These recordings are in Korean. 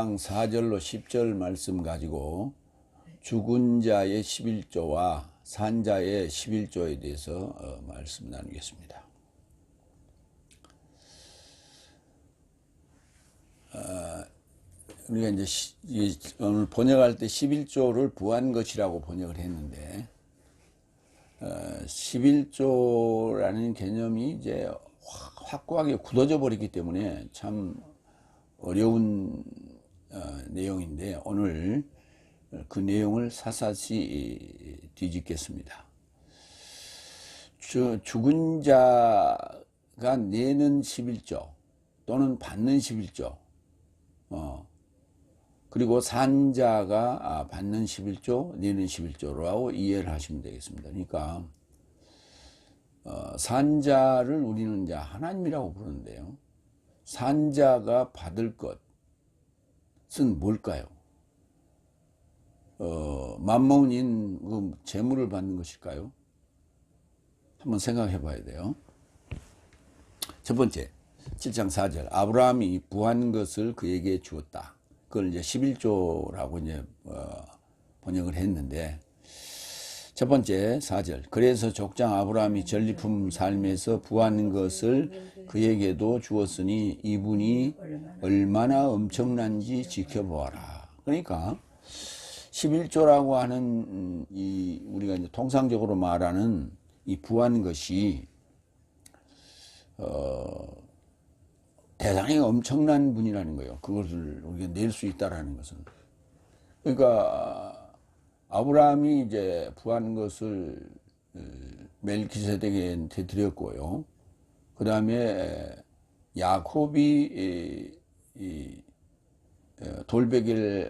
7장 4절로 10절 말씀 가지고 죽은 자의 11조와 산 자의 11조에 대해서 말씀 나누겠습니다. 우리가 이제 오늘 번역할 때 11조를 부한 것이라고 번역을 했는데 11조라는 개념이 이제 확고하게 굳어져 버리기 때문에 참 어려운 내용인데 오늘 그 내용을 사사시 뒤집겠습니다. 죽은 자가 내는 11조 또는 받는 11조 그리고 산 자가 받는 11조 내는 11조라고 이해를 하시면 되겠습니다. 그러니까 산 자를 우리는 이제 하나님이라고 부르는데요, 산 자가 받을 것은 뭘까요? 만몬인 그 재물을 받는 것일까요? 한번 생각해 봐야 돼요. 첫 번째, 7장 4절. 아브라함이 부한 것을 그에게 주었다. 그걸 이제 11조라고 이제 번역을 했는데, 첫 번째 4절. 그래서 족장 아브라함이 전리품 삶에서 부한 것을 그에게도 주었으니 이분이 얼마나 엄청난지 지켜보아라. 그러니까 11조라고 하는 이 우리가 이제 통상적으로 말하는 이 부한 것이 대단히 엄청난 분이라는 거예요. 그것을 우리가 낼 수 있다라는 것은. 그러니까 아브라함이 이제 부한 것을 멜기세덱에게 드렸고요. 그 다음에 야곱이 돌베개를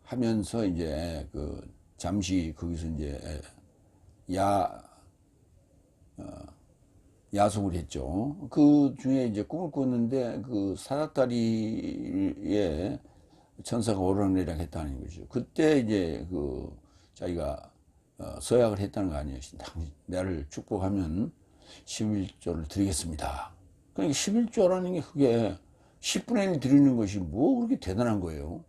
하면서 이제 그 잠시 거기서 이제 야속을 했죠. 그 중에 이제 꿈을 꿨는데 그 사닥다리에 천사가 오르락내리락 했다는 거죠. 그때 이제 그 자기가 서약을 했다는 거 아니에요. 나를 축복하면 11조를 드리겠습니다. 그러니까 11조라는 게 그게 10분의 1 드리는 것이 뭐 그렇게 대단한 거예요.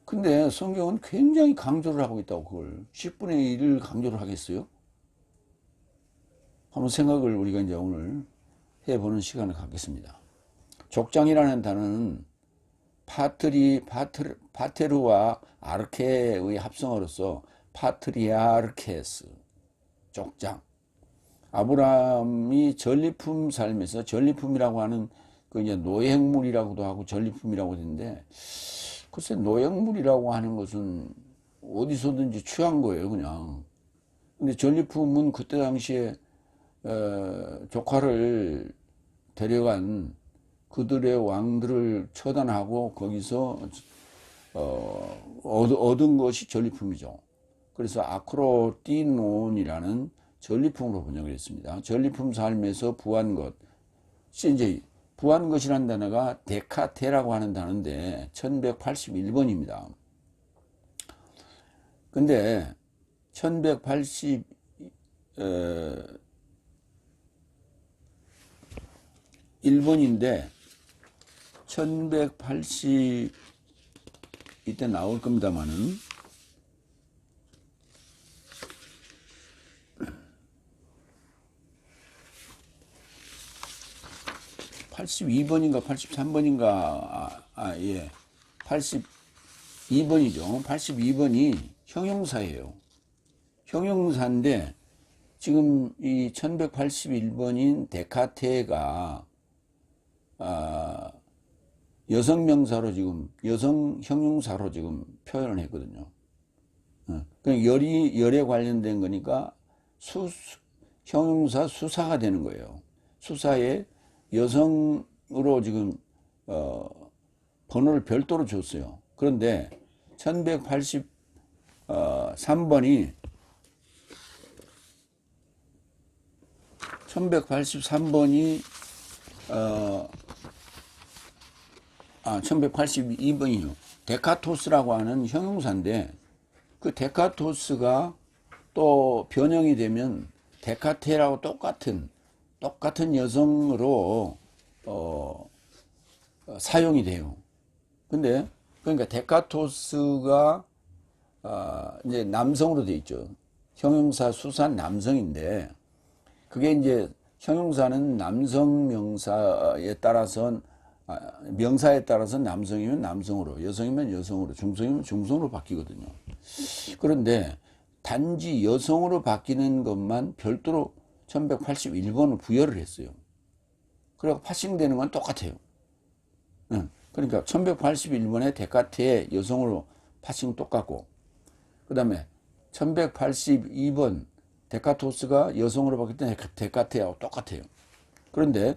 근데 성경은 굉장히 강조를 하고 있다고. 그걸 10분의 1을 강조를 하겠어요? 한번 생각을 우리가 이제 오늘 해보는 시간을 갖겠습니다. 족장이라는 단어는 파테르와 아르케의 합성어로서 파트리아르케스, 족장. 아브라함이 전리품 삶에서, 전리품이라고 하는 그 이제 노예물이라고도 하고 전리품이라고 하는데, 글쎄 노예물이라고 하는 것은 어디서든지 취한 거예요, 그냥. 근데 전리품은 그때 당시에 조카를 데려간 그들의 왕들을 처단하고 거기서 얻은 것이 전리품이죠. 그래서 아크로띠논이라는 전리품으로 번역을 했습니다. 전리품 삶에서 부한 것. 이제 부한 것이라는 단어가 데카테라고 하는 단어인데 1181번입니다. 근데 1181번인데 1180 이때 나올 겁니다만은 82번인가 83번인가 예, 82번이죠. 82번이 형용사예요. 형용사인데 지금 이 1181번인 데카테가 여성 명사로 지금 여성 형용사로 지금 표현을 했거든요. 열에 관련된 거니까 형용사 수사가 되는 거예요. 수사에 여성으로 지금 번호를 별도로 줬어요. 그런데 1183번이 1182번이요. 데카토스라고 하는 형용사인데 그 데카토스가 또 변형이 되면 데카테라고 똑같은 여성으로 사용이 돼요. 근데 그러니까 데카토스가 이제 남성으로 돼 있죠. 형용사 수산 남성인데 그게 이제 형용사는 남성 명사에 따라서 명사에 따라서 남성이면 남성으로, 여성이면 여성으로, 중성이면 중성으로 바뀌거든요. 그런데 단지 여성으로 바뀌는 것만 별도로 1181번을 부여를 했어요. 그리고 파싱되는 건 똑같아요. 그러니까 1181번에 데카트에 여성으로 파싱 똑같고, 그 다음에 1182번 데카토스가 여성으로 바뀔 때 데카테하고 똑같아요. 그런데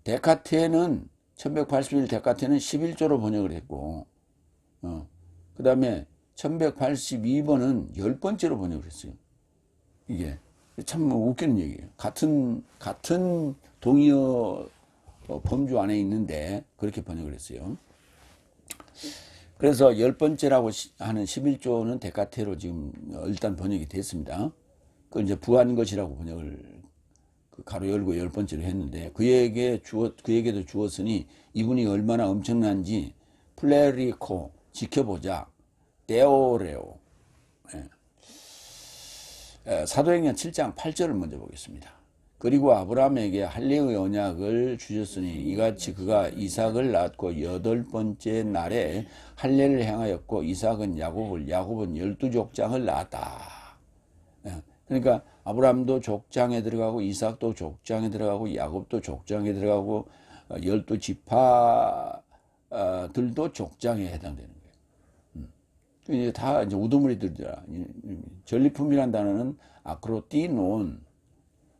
데카테는 1181 데카테는 11조로 번역을 했고, 그 다음에 1182번은 10번째로 번역을 했어요. 이게 참 웃기는 얘기예요. 같은 동의어 범주 안에 있는데 그렇게 번역을 했어요. 그래서 10번째라고 하는 11조는 데카테로 지금 일단 번역이 됐습니다. 그걸 이제 부한 것이라고 번역을 가로 열고 10번째로 했는데 그에게도 주었으니 이분이 얼마나 엄청난지 플레리코 지켜보자. 데오레오. 사도행전 7장 8절을 먼저 보겠습니다. 그리고 아브라함에게 할례의 언약을 주셨으니 이같이 그가 이삭을 낳고 8번째 날에 할례를 행하였고 이삭은 야곱은 12족장을 낳았다. 그러니까 아브라함도 족장에 들어가고 이삭도 족장에 들어가고 야곱도 족장에 들어가고 12지파들도 족장에 해당되는 거예요. 이제 다 이제 우두머리들이라. 전리품이라는 단어는 아크로티논,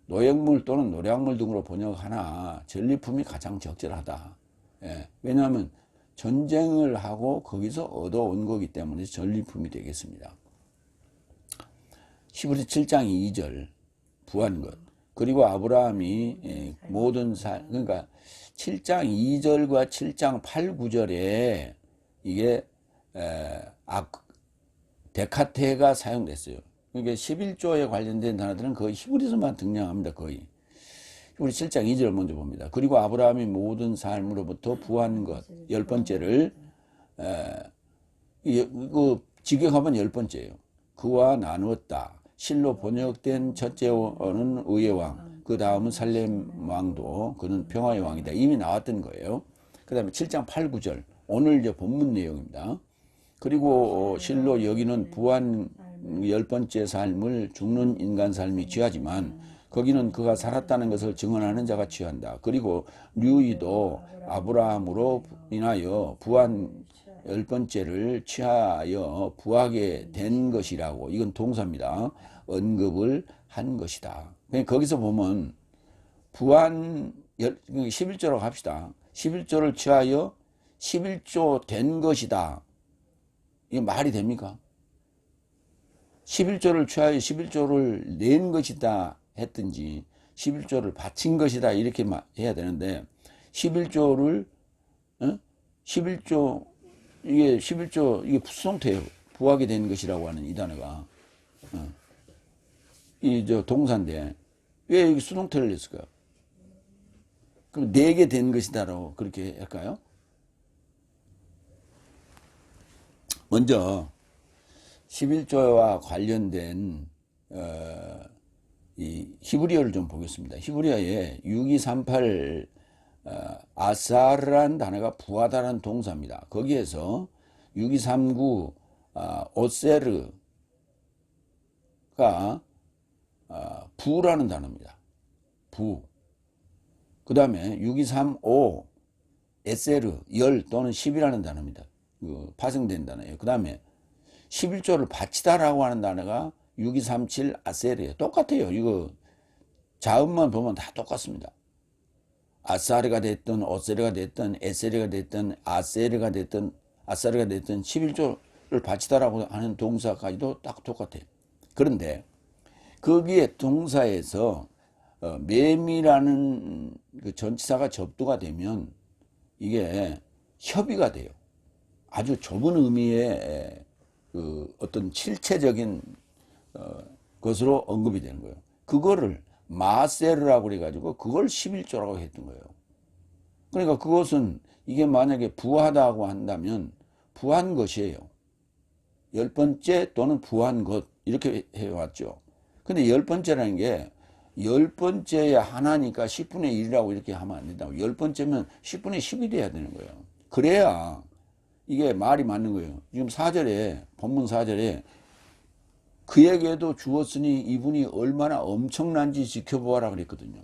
노획물 또는 노략물 등으로 번역하나 전리품이 가장 적절하다. 왜냐하면 전쟁을 하고 거기서 얻어온 거기 때문에 전리품이 되겠습니다. 히브리 7장 2절 부한 것. 그리고 아브라함이 모든 그러니까 7장 2절과 7장 8, 9절에 이게 데카테가 사용됐어요. 그러니까 11조에 관련된 단어들은 거의 히브리서만 등장합니다. 거의. 히브리 7장 2절을 먼저 봅니다. 그리고 아브라함이 모든 삶으로부터 부한 것 10번째를 직역하면 10번째예요. 그와 나누었다. 실로 번역된 첫째는 의의 왕, 그 다음은 살렘 왕도 그는 평화의 왕이다. 이미 나왔던 거예요. 그 다음에 7장 8, 9절 오늘 이제 본문 내용입니다. 그리고 실로 여기는 부한 10번째 삶을 죽는 인간 삶이 취하지만 거기는 그가 살았다는 것을 증언하는 자가 취한다. 그리고 류이도 아브라함으로 인하여 부한 10번째를 취하여 부하게 된 것이라고, 이건 동사입니다. 언급을 한 것이다. 거기서 보면 부한 11조라고 합시다. 11조를 취하여 11조 된 것이다. 이게 말이 됩니까? 11조를 취하여 11조를 낸 것이다 했든지 11조를 바친 것이다 이렇게 해야 되는데 11조를 11조 이게 11조 이게 수동태예요. 부하게 된 것이라고 하는 이 단어가 이 저 동사인데 왜 여기 수동태를 냈을까요? 그럼 내게 된 것이다라고 그렇게 할까요? 먼저 11조와 관련된 이 히브리어를 좀 보겠습니다. 히브리어에 6238 아사르라는 단어가 부하다라는 동사입니다. 거기에서 6239 오세르가 부라는 단어입니다. 부. 그 다음에 6235 에세르 열 또는 10이라는 단어입니다. 파생된 단어예요. 그 다음에 11조를 바치다라고 하는 단어가 6237 아세르예요. 똑같아요. 이거 자음만 보면 다 똑같습니다. 아사르가 됐든 오세르가 됐든 에세르가 됐든 아세르가 됐든 아사르가 됐든 11조를 바치다라고 하는 동사까지도 딱 똑같아요. 그런데 거기에 동사에서 매미라는 그 전치사가 접두가 되면 이게 협의가 돼요. 아주 좁은 의미의 그 어떤 실체적인 것으로 언급이 되는 거예요. 그거를 마세르라고 그래가지고 그걸 11조라고 했던 거예요. 그러니까 그것은 이게 만약에 부하다고 한다면 부한 것이에요. 10번째 또는 부한 것 이렇게 해왔죠. 근데 10번째라는 게 10번째에 하나니까 10분의 1이라고 이렇게 하면 안 된다고. 10번째면 10분의 10이 돼야 되는 거예요. 그래야 이게 말이 맞는 거예요. 지금 4절에 본문 4절에 그에게도 주었으니 이분이 얼마나 엄청난지 지켜보아라 그랬거든요.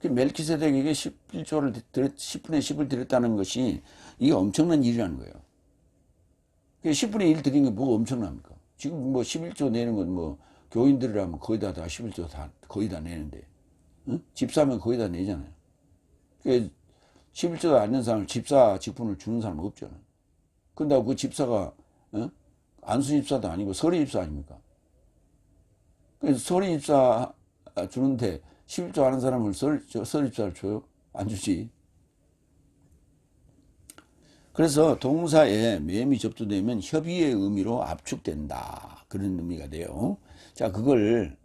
멜키세덱에게 11조를 10분의 10을 드렸다는 것이 이게 엄청난 일이라는 거예요. 10분의 1 드린 게 뭐가 엄청납니까? 지금 뭐 11조 내는 건 뭐 교인들이라면 거의 다 11조 다 거의 다 내는데, 응? 집사면 거의 다 내잖아요. 11조도 안 낸 사람을 집사 직분을 주는 사람은 없잖아요. 근데 그 집사가 안수 집사도 아니고 서리 집사 아닙니까? 그래서 서리 집사 주는데 11조 하는 사람을 서리 집사를 줘요? 안 주지. 그래서 동사에 매음이 접두되면 협의의 의미로 압축된다. 그런 의미가 돼요. 자, 그걸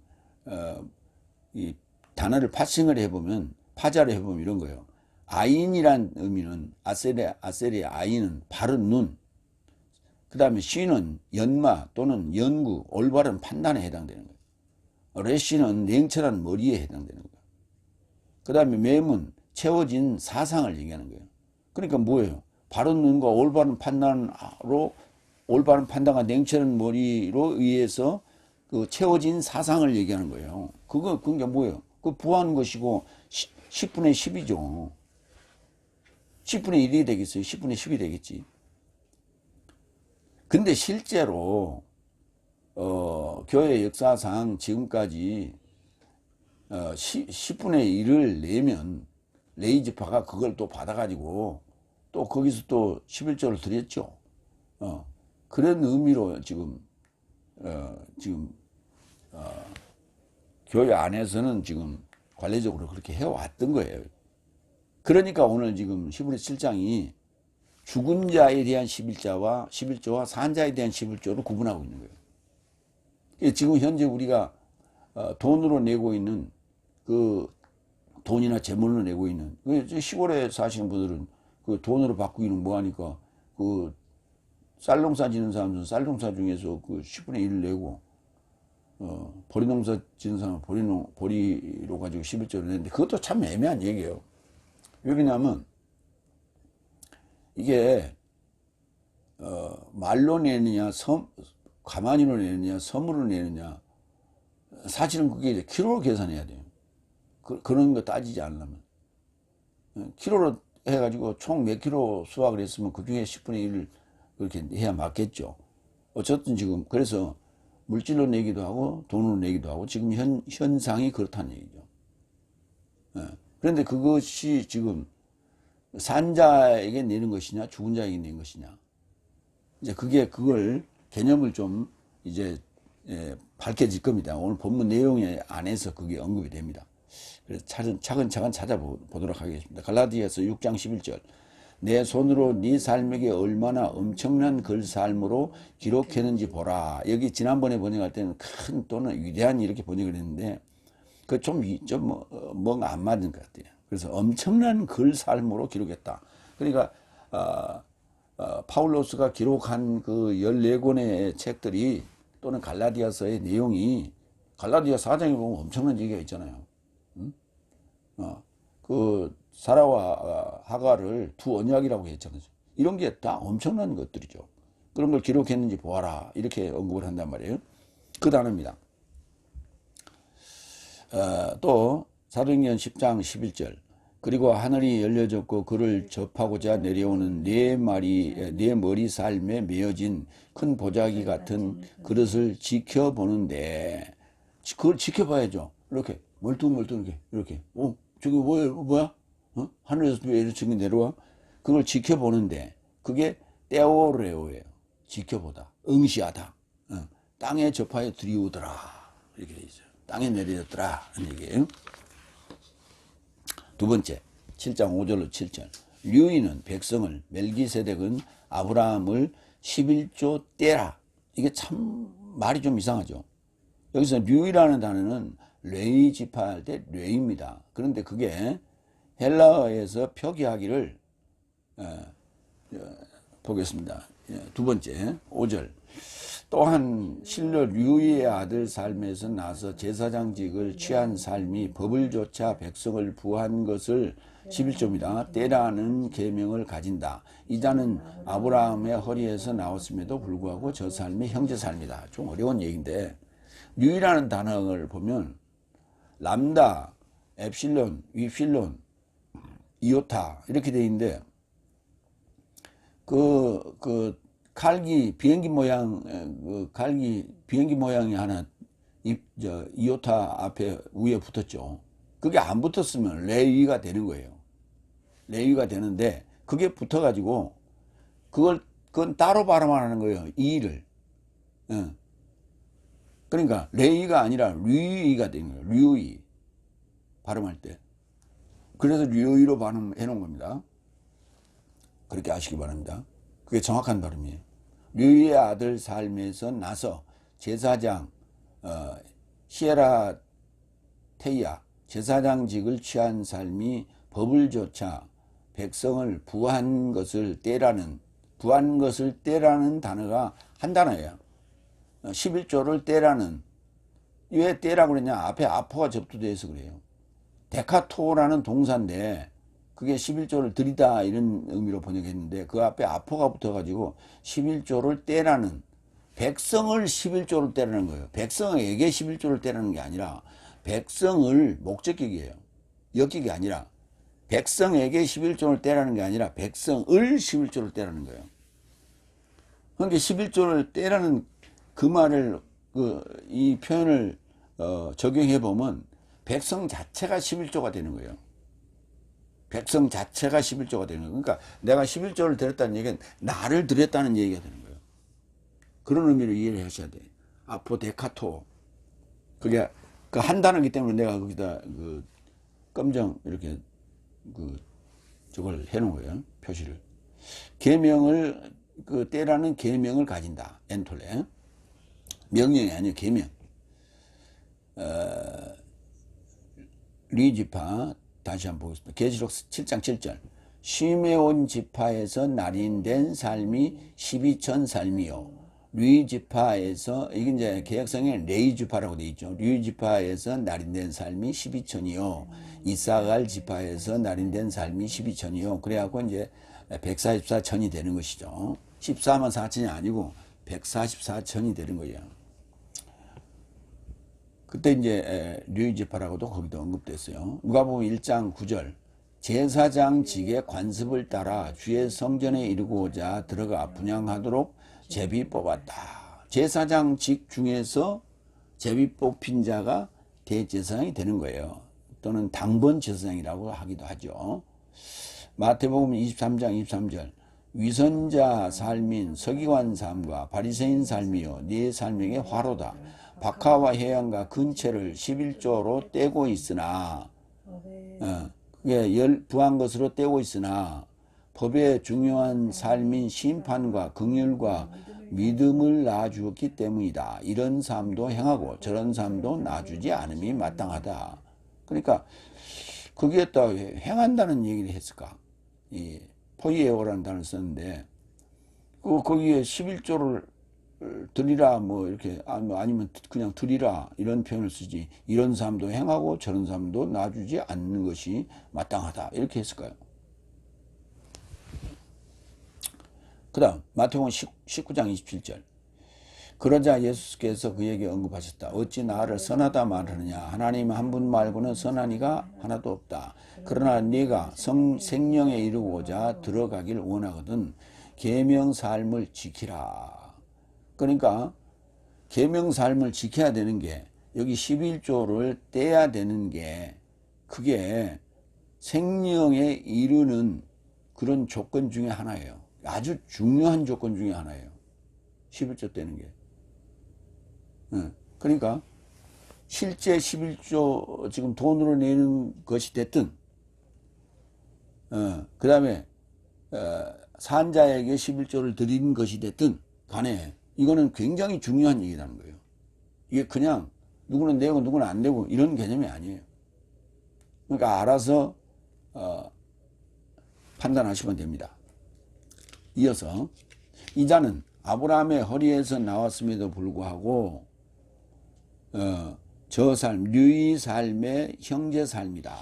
이 단어를 파싱을 해보면, 파자를 해보면 이런 거예요. 아인이란 의미는 아셀의 아인은 바른 눈, 그 다음에 시는 연마 또는 연구, 올바른 판단에 해당되는 거예요. 레시는 냉철한 머리에 해당되는 거예요. 그 다음에 매문, 채워진 사상을 얘기하는 거예요. 그러니까 뭐예요? 바른 눈과 올바른 판단과 냉철한 머리로 의해서 그 채워진 사상을 얘기하는 거예요. 그게 뭐예요? 그 부하는 것이고 10분의 10이죠. 10분의 1이 되겠어요? 10분의 10이 되겠지. 근데 실제로 교회 역사상 지금까지 10분의 1을 내면 레이지파가 그걸 또 받아가지고 또 거기서 또 11조를 드렸죠. 그런 의미로 지금 교회 안에서는 지금 관례적으로 그렇게 해왔던 거예요. 그러니까 오늘 지금 히브리 7장이 죽은 자에 대한 11조와 산 자에 대한 11조를 구분하고 있는 거예요. 지금 현재 우리가 돈으로 내고 있는 그 돈이나 재물로 내고 있는 시골에 사시는 분들은 그 돈으로 바꾸기는 뭐하니까 그 쌀농사 지는 사람들은 쌀농사 중에서 그 10분의 1을 내고 보리농사 지는 사람은 보리로 가지고 11조를 내는데 그것도 참 애매한 얘기예요. 왜 그러냐면 이게 말로 내느냐 가만히로 내느냐 섬으로 내느냐 사실은 그게 이제 키로로 계산해야 돼요. 그런 거 따지지 않으려면 키로로 해가지고 총 몇 킬로 수확을 했으면 그 중에 10분의 1을 그렇게 해야 맞겠죠. 어쨌든 지금 그래서 물질로 내기도 하고 돈으로 내기도 하고 지금 현상이 그렇다는 얘기죠. 그런데 그것이 지금 산자에게 내는 것이냐 죽은 자에게 내는 것이냐 이제 그걸 개념을 좀 이제 밝혀질 겁니다. 오늘 본문 내용 안에서 그게 언급이 됩니다. 그래서 차근차근 찾아보도록 하겠습니다. 갈라디아서 6장 11절 내 손으로 네 삶에게 얼마나 엄청난 글삶으로 기록했는지 보라. 여기 지난번에 번역할 때는 큰 또는 위대한 이렇게 번역을 했는데 그 좀 뭔가 안 맞는 것 같아요. 그래서 엄청난 글삶으로 기록했다. 그러니까 파울로스가 기록한 그 14권의 책들이 또는 갈라디아서의 내용이 갈라디아 4장에 보면 엄청난 얘기가 있잖아요. 그 사라와 하가를 두 언약이라고 했잖아요. 이런 게 다 엄청난 것들이죠. 그런 걸 기록했는지 보아라. 이렇게 언급을 한단 말이에요. 그 단어입니다. 또 사도행전 10장 11절 그리고 하늘이 열려졌고 그를 접하고자 내려오는 네 머리 삶에 메어진 큰 보자기 같은 그릇을 지켜보는데 그걸 지켜봐야죠. 이렇게 멀뚱멀뚱 이렇게 저기 뭐야? 하늘에서 왜 이렇게 내려와? 그걸 지켜보는데 그게 떼오레오예요. 지켜보다, 응시하다. 땅에 접하여 들이오더라. 이렇게 돼 있어요. 땅에 내려졌더라. 하는 얘기예요. 두 번째, 7장 5절로 7절. 류인은 백성을, 멜기세덱은 아브라함을 11조 떼라. 이게 참 말이 좀 이상하죠. 여기서 류이라는 단어는 레위 지파할 때 레입니다. 그런데 그게 헬라어에서 표기하기를 보겠습니다. 두 번째 5절. 또한 실로 류의 아들 삶에서 나서 제사장직을 취한 삶이 법을 조차 백성을 부한 것을 11조입니다. 때라는 계명을 가진다. 이자는 아브라함의 허리에서 나왔음에도 불구하고 저 삶이 형제 삶이다. 좀 어려운 얘기인데 류라는 단어를 보면 람다, 엡실론, 위필론, 이오타 이렇게 돼 있는데 칼기 비행기 모양 비행기 모양이 하나 이오타 앞에 위에 붙었죠. 그게 안 붙었으면 레위가 되는 거예요. 레위가 되는데 그게 붙어가지고 그건 따로 발음하는 거예요. 이를. 그러니까 레위가 아니라 류이가 되는 거예요. 류이 발음할 때. 그래서 류이로 발음해 놓은 겁니다. 그렇게 아시기 바랍니다. 그게 정확한 발음이에요. 류의 아들 삶에서 나서 제사장 히에라테이아 제사장직을 취한 삶이 법을 조차 백성을 부한 것을 때라는 단어가 한 단어예요. 11조를 때라는. 왜 때라고 그랬냐? 앞에 아포가 접두되어 있어 그래요. 데카토라는 동사인데 그게 11조를 드리다 이런 의미로 번역했는데 그 앞에 아포가 붙어가지고 11조를 떼라는, 백성을 11조를 떼라는 거예요. 백성에게 11조를 떼라는 게 아니라 백성을 목적격이에요. 역격이 아니라 백성에게 11조를 떼라는 게 아니라 백성을 11조를 떼라는 거예요. 그러니까 11조를 떼라는 그 말을 이 표현을 적용해 보면 백성 자체가 11조가 되는 거예요. 백성 자체가 11조가 되는 거예요. 그러니까 내가 11조를 드렸다는 얘기는 나를 드렸다는 얘기가 되는 거예요. 그런 의미로 이해를 하셔야 돼요. 아포데카토. 그게 한 단어이기 때문에 내가 거기다 검정 이렇게 저걸 해놓은 거예요. 표시를. 계명을 때라는 계명을 가진다. 엔톨레. 명령이 아니에요. 계명. 리지파 다시 한번 보겠습니다. 계시록 7장 7절. 시메온 지파에서 날인된 삶이 12천 삶이요. 류 지파에서, 이게 이제 개혁성에 레이 지파라고 되어 있죠. 류 지파에서 날인된 삶이 12천이요. 이사갈 지파에서 날인된 삶이 12천이요. 그래갖고 이제 144천이 되는 것이죠. 14만 4천이 아니고 144천이 되는 거예요. 그때 이제 류 지파라고도 거기도 언급됐어요. 누가복음 1장 9절. 제사장직의 관습을 따라 주의 성전에 이르고자 들어가 분향하도록 제비 뽑았다. 제사장직 중에서 제비 뽑힌 자가 대제사장이 되는 거예요. 또는 당번 제사장이라고 하기도 하죠. 마태복음 23장 23절. 위선자 삶인 서기관 삶과 바리새인 삶이요 네 삶에게 화로다. 박하와 해양과 근처를 11조로 떼고 있으나 그게 부한 것으로 떼고 있으나 법의 중요한 삶인 심판과 긍휼과 믿음을 낳아주었기 때문이다. 이런 삶도 행하고 저런 삶도 놔주지 않음이 마땅하다. 그러니까 거기에다 행한다는 얘기를 했을까? 이 포이에오라는 단어를 썼는데 거기에 11조를 드리라 뭐 이렇게 아니면 그냥 드리라 이런 표현을 쓰지 이런 삶도 행하고 저런 삶도 놔주지 않는 것이 마땅하다 이렇게 했을까요? 그 다음 마태복음 19장 27절. 그러자 예수께서 그에게 언급하셨다. 어찌 나를 선하다 말하느냐. 하나님 한 분 말고는 선한 이가 하나도 없다. 그러나 네가 생명에 이르고자 들어가길 원하거든 계명 삶을 지키라. 그러니까 계명 삶을 지켜야 되는 게 여기 11조를 떼야 되는 게 그게 생명에 이르는 그런 조건 중에 하나예요. 아주 중요한 조건 중에 하나예요. 11조 떼는 게. 그러니까 실제 11조 지금 돈으로 내는 것이 됐든 그 다음에 산자에게 11조를 드리는 것이 됐든 간에 이거는 굉장히 중요한 얘기라는 거예요. 이게 그냥 누구는 내고 누구는 안 내고 이런 개념이 아니에요. 그러니까 알아서 판단하시면 됩니다. 이어서 이 자는 아브라함의 허리에서 나왔음에도 불구하고 저 삶, 류의 삶의 형제 삶이다.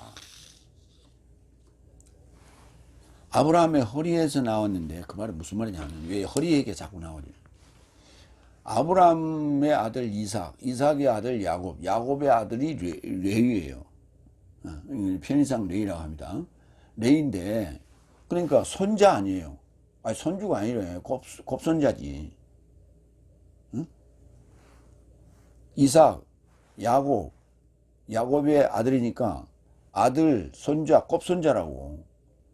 아브라함의 허리에서 나왔는데 그 말은 무슨 말이냐면 왜 허리 얘기가 자꾸 나오냐. 아브라함의 아들 이삭, 이삭의 아들 야곱, 야곱의 아들이 레위예요. 편의상 레위라고 합니다. 레위인데 그러니까 손자 아니에요. 아니 손주가 아니래. 곱손자지. 응? 이삭, 야곱, 야곱의 아들이니까 아들, 손자, 곱손자라고.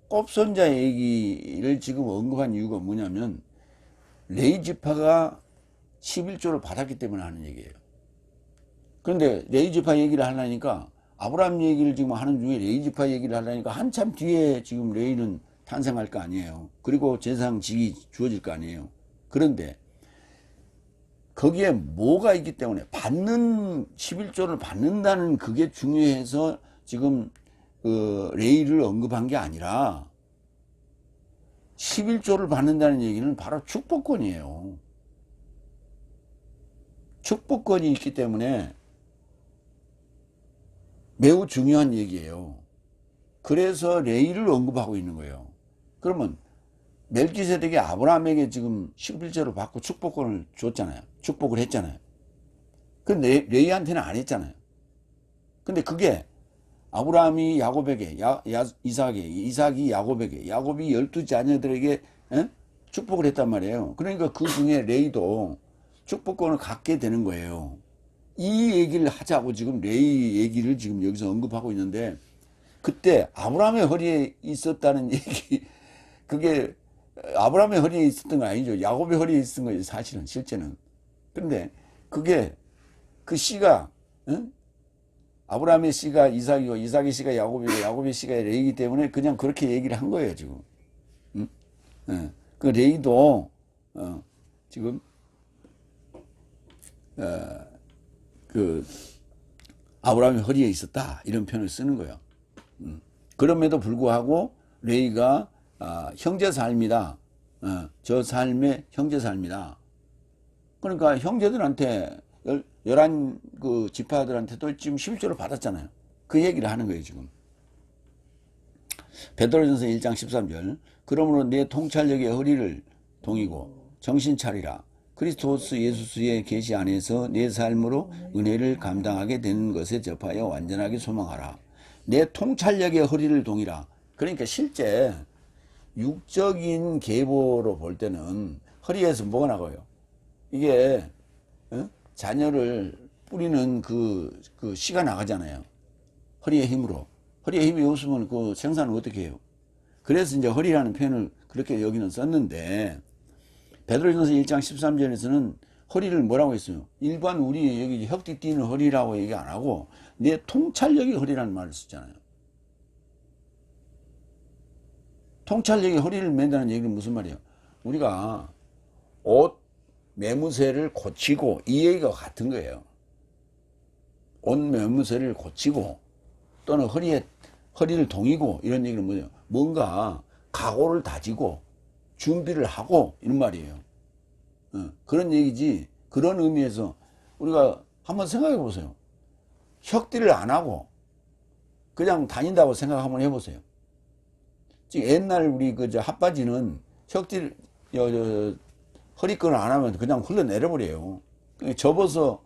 곱손자 얘기를 지금 언급한 이유가 뭐냐면 레위 지파가 11조를 받았기 때문에 하는 얘기예요. 그런데 레위 지파 얘기를 하려니까 아브라함 얘기를 지금 하는 중에 레위 지파 얘기를 하려니까 한참 뒤에 지금 레위는 탄생할 거 아니에요. 그리고 제사장직이 주어질 거 아니에요. 그런데 거기에 뭐가 있기 때문에 받는 11조를 받는다는 그게 중요해서 지금 레위를 언급한 게 아니라 11조를 받는다는 얘기는 바로 축복권이에요. 축복권이 있기 때문에 매우 중요한 얘기예요. 그래서 레위를 언급하고 있는 거예요. 그러면 멜기세덱이 아브라함에게 지금 11조를 받고 축복권을 줬잖아요. 축복을 했잖아요. 근데 레위한테는 안 했잖아요. 근데 그게 아브라함이 야곱에게, 이삭에게, 이삭이 야곱에게, 야곱이 12자녀들에게 축복을 했단 말이에요. 그러니까 그 중에 레위도 축복권을 갖게 되는 거예요. 이 얘기를 하자고 지금 레위 얘기를 지금 여기서 언급하고 있는데 그때 아브라함의 허리에 있었다는 얘기, 그게 아브라함의 허리에 있었던 거 아니죠. 야곱의 허리에 있었던 거죠. 사실은, 실제는. 근데 그게 그 씨가, 아브라함의 씨가 이삭이고 이삭의 씨가 야곱이고 야곱의 씨가 레위이기 때문에 그냥 그렇게 얘기를 한 거예요, 지금. 그 레위도, 지금, 그, 아브라함의 허리에 있었다. 이런 표현을 쓰는 거예요. 그럼에도 불구하고 레위가 형제 삶이다. 저 삶의 형제 삶이다. 그러니까 형제들한테 11그 지파들한테도 지금 11조를 받았잖아요. 그 얘기를 하는 거예요, 지금. 베드로전서 1장 13절. 그러므로 내 통찰력의 허리를 동이고 정신 차리라. 그리스도스 예수의 계시 안에서 내 삶으로 은혜를 감당하게 되는 것에 접하여 완전하게 소망하라. 내 통찰력의 허리를 동이라. 그러니까 실제 육적인 계보로 볼 때는 허리에서 뭐가 나가요? 이게 자녀를 뿌리는 그 씨가 나가잖아요. 허리의 힘으로. 허리의 힘이 없으면 그 생산을 어떻게 해요? 그래서 이제 허리라는 표현을 그렇게 여기는 썼는데 베드로전서 1장 13절에서는 허리를 뭐라고 했어요? 일반 우리 여기 혁띠 띠는 허리라고 얘기 안 하고 내 통찰력의 허리라는 말을 쓰잖아요. 통찰력의 허리를 맨다는 얘기는 무슨 말이에요? 우리가 옷 매무새를 고치고 이 얘기가 같은 거예요. 옷 매무새를 고치고 또는 허리를 동이고 이런 얘기는 뭐예요? 뭔가 각오를 다지고 준비를 하고 이런 말이에요. 그런 얘기지. 그런 의미에서 우리가 한번 생각해 보세요. 혁띠를 안 하고 그냥 다닌다고 생각 한번 해보세요. 지금 옛날 우리 그 핫바지는 혁띠를 허리끈을 안 하면 그냥 흘러내려버려요. 접어서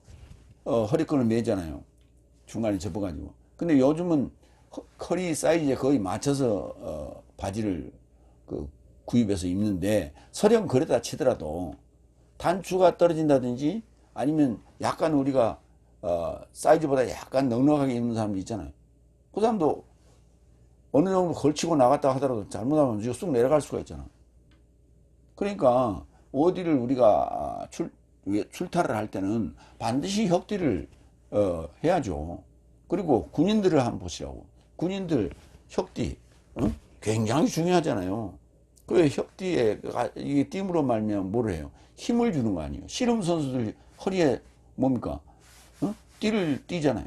허리끈을 매잖아요. 중간에 접어가지고. 근데 요즘은 허리 사이즈에 거의 맞춰서 바지를 구입해서 입는데 설령 그러다 치더라도 단추가 떨어진다든지 아니면 약간 우리가 사이즈보다 약간 넉넉하게 입는 사람도 있잖아요. 그 사람도 어느 정도 걸치고 나갔다 하더라도 잘못하면 쑥 내려갈 수가 있잖아. 그러니까 어디를 우리가 출타를 할 때는 반드시 혁띠를 해야죠. 그리고 군인들을 한번 보시라고. 군인들 혁띠 굉장히 중요하잖아요. 그 혁띠에 이게 띠므로 말면 뭐를 해요? 힘을 주는 거 아니에요. 씨름 선수들 허리에 뭡니까? 띠를 띠잖아요.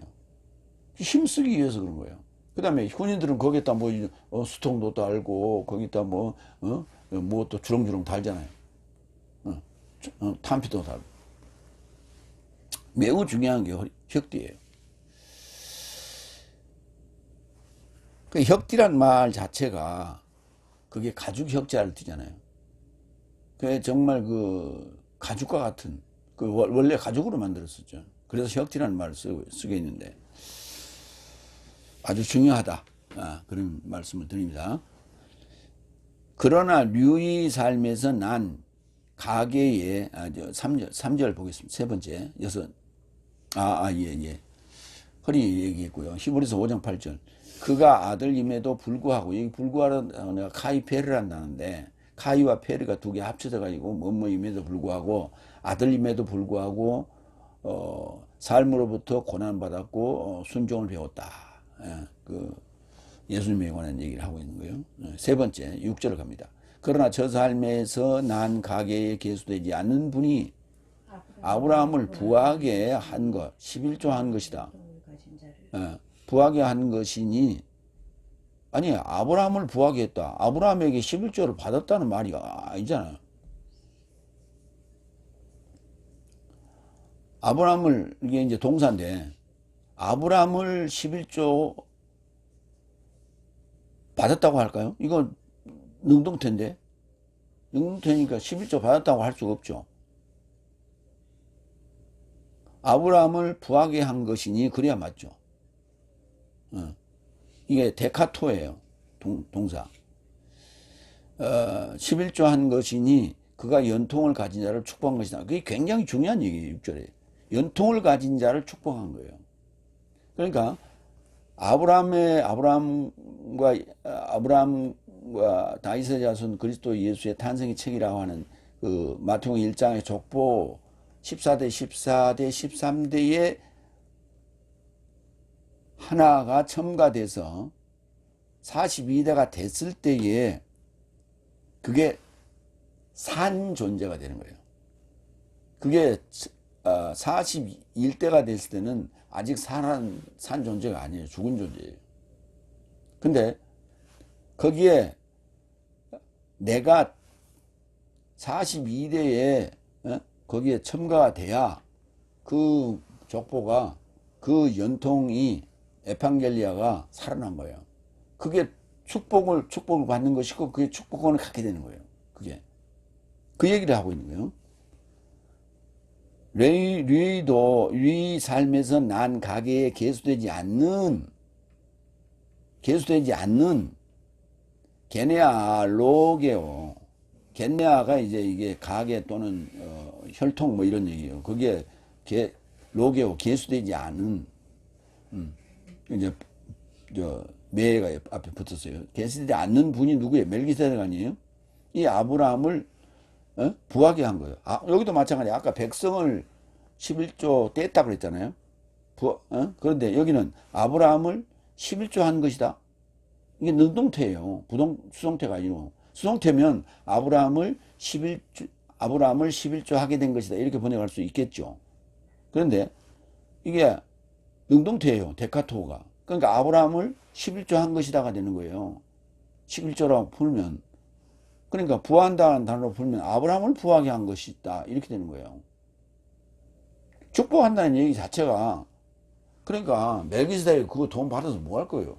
힘쓰기 위해서 그런 거예요. 그 다음에 혼인들은 거기에다 뭐, 수통도 달고, 거기다 뭐, 뭐 또 주렁주렁 달잖아요. 탄피도 달고. 매우 중요한 게 혁띠예요. 그 혁띠란 말 자체가 그게 가죽 혁자를 띠잖아요. 그게 정말 그 가죽과 같은, 그 원래 가죽으로 만들었었죠. 그래서 혁띠라는 말을 쓰게 있는데 아주 중요하다. 그런 말씀을 드립니다. 그러나 류의 삶에서 난 가계의 3절 보겠습니다. 세 번째 예. 허리 얘기했고요. 히브리서 5장 8절. 그가 아들임에도 불구하고, 여기 불구하는 내가 카이 페르를 한다는데, 카이와 페르가 두 개 합쳐져 가지고 뭐뭐임에도 불구하고, 아들임에도 불구하고 삶으로부터 고난받았고 순종을 배웠다. 그 예수님에 관한 얘기를 하고 있는 거예요. 세 번째 6절 갑니다. 그러나 저 삶에서 난 가계에 계수되지 않는 분이 아브라함을 부하게 한 것, 11조 한 것이다. 부하게 한 것이니, 아니, 아브라함을 부하게 했다. 아브라함에게 11조를 받았다는 말이 아니잖아요. 아브라함을, 이게 이제 동사인데, 아브라함을 11조 받았다고 할까요? 이건 능동태인데, 능동태니까 11조 받았다고 할 수가 없죠. 아브라함을 부하게 한 것이니 그래야 맞죠. 이게 데카토예요. 동사. 11조 한 것이니 그가 연통을 가진 자를 축복한 것이다. 그게 굉장히 중요한 얘기예요. 6절에. 연통을 가진 자를 축복한 거예요. 그러니까 아브라함과 다윗의 자손 그리스도 예수의 탄생의 책이라고 하는 그 마태복음 1장의 족보 14대 13대에 하나가 첨가돼서 42대가 됐을 때에 그게 산 존재가 되는 거예요. 그게 41대가 됐을 때는 아직 산 존재가 아니에요. 죽은 존재예요. 근데 거기에 내가 42대에 거기에 첨가가 돼야 그 족보가, 그 연통이, 에판겔리아가 살아난 거예요. 그게 축복을 받는 것이고, 그게 축복권을 갖게 되는 거예요. 그게. 그 얘기를 하고 있는 거예요. 류의 삶에서 난 가계에 계수되지 않는 게네아 로게오. 겐네아가 이제 이게 가계 또는 혈통 뭐 이런 얘기예요. 그게 로게오 계수되지 않은 이제 메가 앞에 붙었어요. 계수되지 않는 분이 누구예요? 멜기세덱 아니에요? 이 아브라함을 부하게 한 거예요. 여기도 마찬가지예요. 아까 백성을 11조 뗐다 그랬잖아요. 그런데 여기는 아브라함을 11조 한 것이다. 이게 능동태예요. 수동태가 아니고. 수동태면 아브라함을 11조 하게 된 것이다. 이렇게 번역할 수 있겠죠. 그런데 이게 능동태예요. 데카토가. 그러니까 아브라함을 11조 한 것이다가 되는 거예요. 11조라고 풀면. 그러니까 부한다는 단어로 풀면 아브라함을 부하게 한 것이다. 이렇게 되는 거예요. 축복한다는 얘기 자체가, 그러니까 멜기세덱이 그거 돈 받아서 뭐 할 거예요?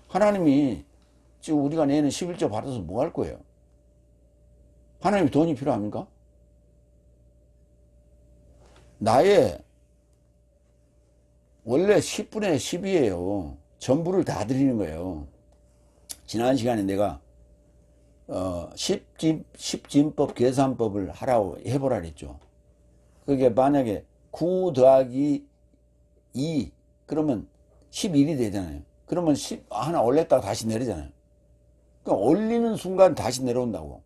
하나님이 지금 우리가 내는 11조 받아서 뭐 할 거예요? 하나님이 돈이 필요합니까? 나의 원래 10분의 10이에요. 전부를 다 드리는 거예요. 지난 시간에 내가 10진법 계산법을 하라고 해보라 그랬죠. 그게 만약에 9 더하기 2 그러면 11이 되잖아요. 그러면 10 하나 올렸다가 다시 내리잖아요. 그러니까 올리는 순간 다시 내려온다고.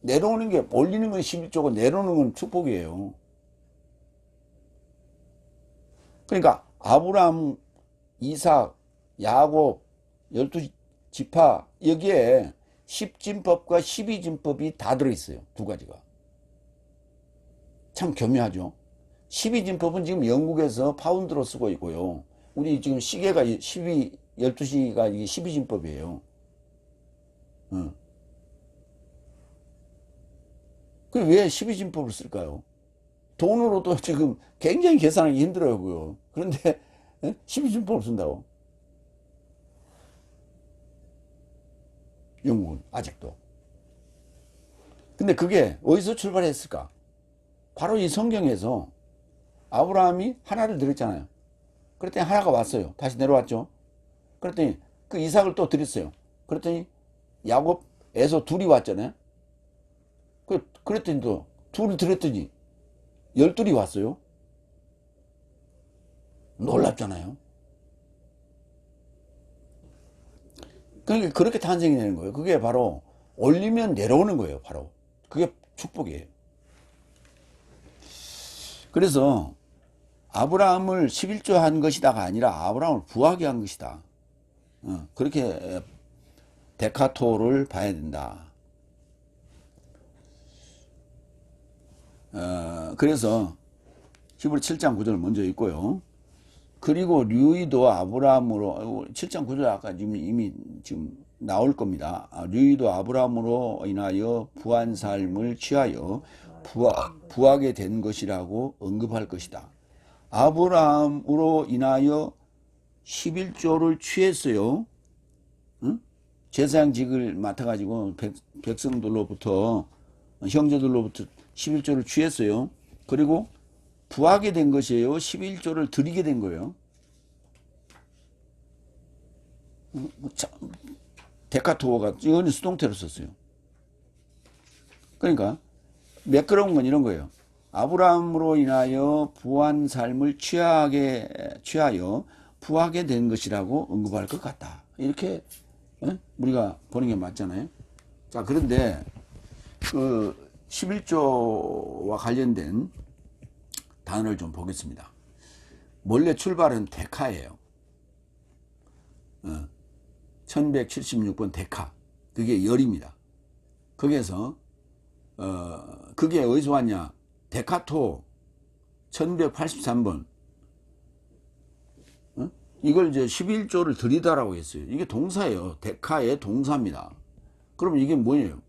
내려오는 게, 올리는 건 11조고 내려오는 건 축복이에요. 그러니까 아브라함, 이삭, 야곱 12지파 여기에 10진법과 12진법이 다 들어있어요. 두 가지가. 참 교묘하죠. 12진법은 지금 영국에서 파운드로 쓰고 있고요. 우리 지금 시계가 12시가 이게 12진법이에요. 그 왜 12진법을 쓸까요? 돈으로도 지금 굉장히 계산하기 힘들어요. 그런데 12진법을 쓴다고. 영국은 아직도. 근데 그게 어디서 출발했을까? 바로 이 성경에서 아브라함이 하나를 드렸잖아요. 그랬더니 하나가 왔어요. 다시 내려왔죠. 그랬더니 그 이삭을 또 드렸어요. 그랬더니 야곱, 에서 둘이 왔잖아요. 그랬더니 또 둘을 드렸더니 12이 왔어요. 놀랍잖아요. 그러니까 그렇게 탄생이 되는 거예요. 그게 바로 올리면 내려오는 거예요. 바로 그게 축복이에요. 그래서 아브라함을 11조 한 것이다가 아니라 아브라함을 부하게 한 것이다. 그렇게 데카토를 봐야 된다. 그래서 히브리 7장 9절 먼저 읽고요. 그리고 류이도 아브라함으로 7장 9절 아까 지금 이미 지금 나올 겁니다. 류이도 아브라함으로 인하여 부한 삶을 취하여 부하게 된 것이라고 언급할 것이다. 아브라함으로 인하여 11조를 취했어요. 응? 제사장직을 맡아가지고 백성들로부터 형제들로부터 11조를 취했어요. 그리고 부하게 된 것이에요. 11조를 드리게 된 거예요. 데카토어가 이거는 수동태로 썼어요. 그러니까 매끄러운 건 이런 거예요. 아브라함으로 인하여 부한 삶을 취하여 부하게 된 것이라고 언급할 것 같다. 이렇게 우리가 보는 게 맞잖아요. 자, 그런데 그 11조와 관련된 단어를 좀 보겠습니다. 원래 출발은 데카예요. 1176번 데카. 그게 열입니다. 거기에서 그게 어디서 왔냐? 데카토 1183번. 이걸 이제 11조를 드리다라고 했어요. 이게 동사예요. 데카의 동사입니다. 그럼 이게 뭐예요?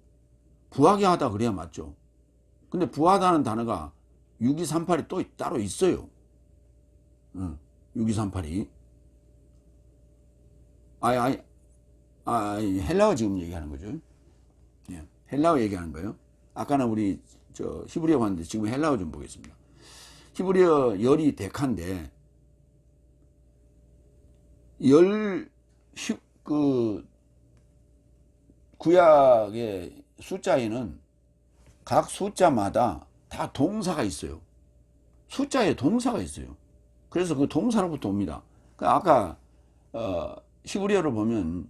부하게 하다 그래야 맞죠. 근데 부하다는 단어가 6238이 또 따로 있어요. 6238이. 헬라어 지금 얘기하는 거죠. 예, 헬라어 얘기하는 거예요. 아까는 우리 히브리어 봤는데 지금 헬라어 좀 보겠습니다. 히브리어 열이 데카인데 그 구약의 숫자에는 각 숫자마다 다 동사가 있어요. 숫자에 동사가 있어요. 그래서 그 동사로부터 옵니다. 아까 히브리어를 보면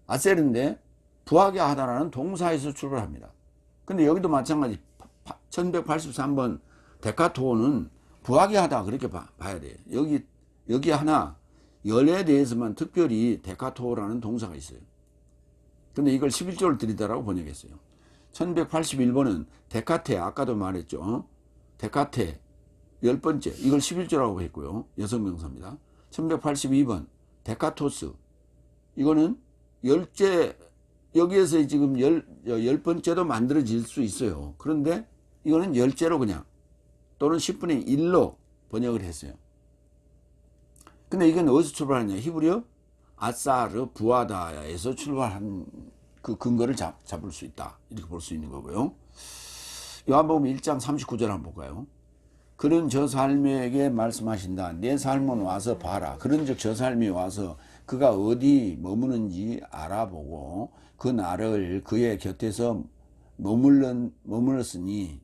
아셀인데 부하게 하다라는 동사에서 출발합니다. 근데 여기도 마찬가지 1183번 데카토어는 부하게 하다 그렇게 봐야 돼요. 여기 하나 열에 대해서만 특별히 데카토어라는 동사가 있어요. 근데 이걸 11조를 드리다라고 번역했어요. 1181번은 데카테, 아까도 말했죠. 데카테 10번째, 이걸 11조라고 했고요. 여성명사입니다. 1182번 데카토스, 이거는 열째, 여기에서 지금 열 번째도 만들어질 수 있어요. 그런데 이거는 열째로 그냥 또는 10분의 1로 번역을 했어요. 근데 이건 어디서 출발하냐? 히브리어 아사르 부하다에서 출발한 그 근거를 잡을 수 있다. 이렇게 볼 수 있는 거고요. 요한복음 1장 39절 한번 볼까요? 그런 저 삶에게 말씀하신다. 내 삶은 와서 봐라. 그런즉 저 삶이 와서 그가 어디 머무는지 알아보고 그 날을 그의 곁에서 머물렀으니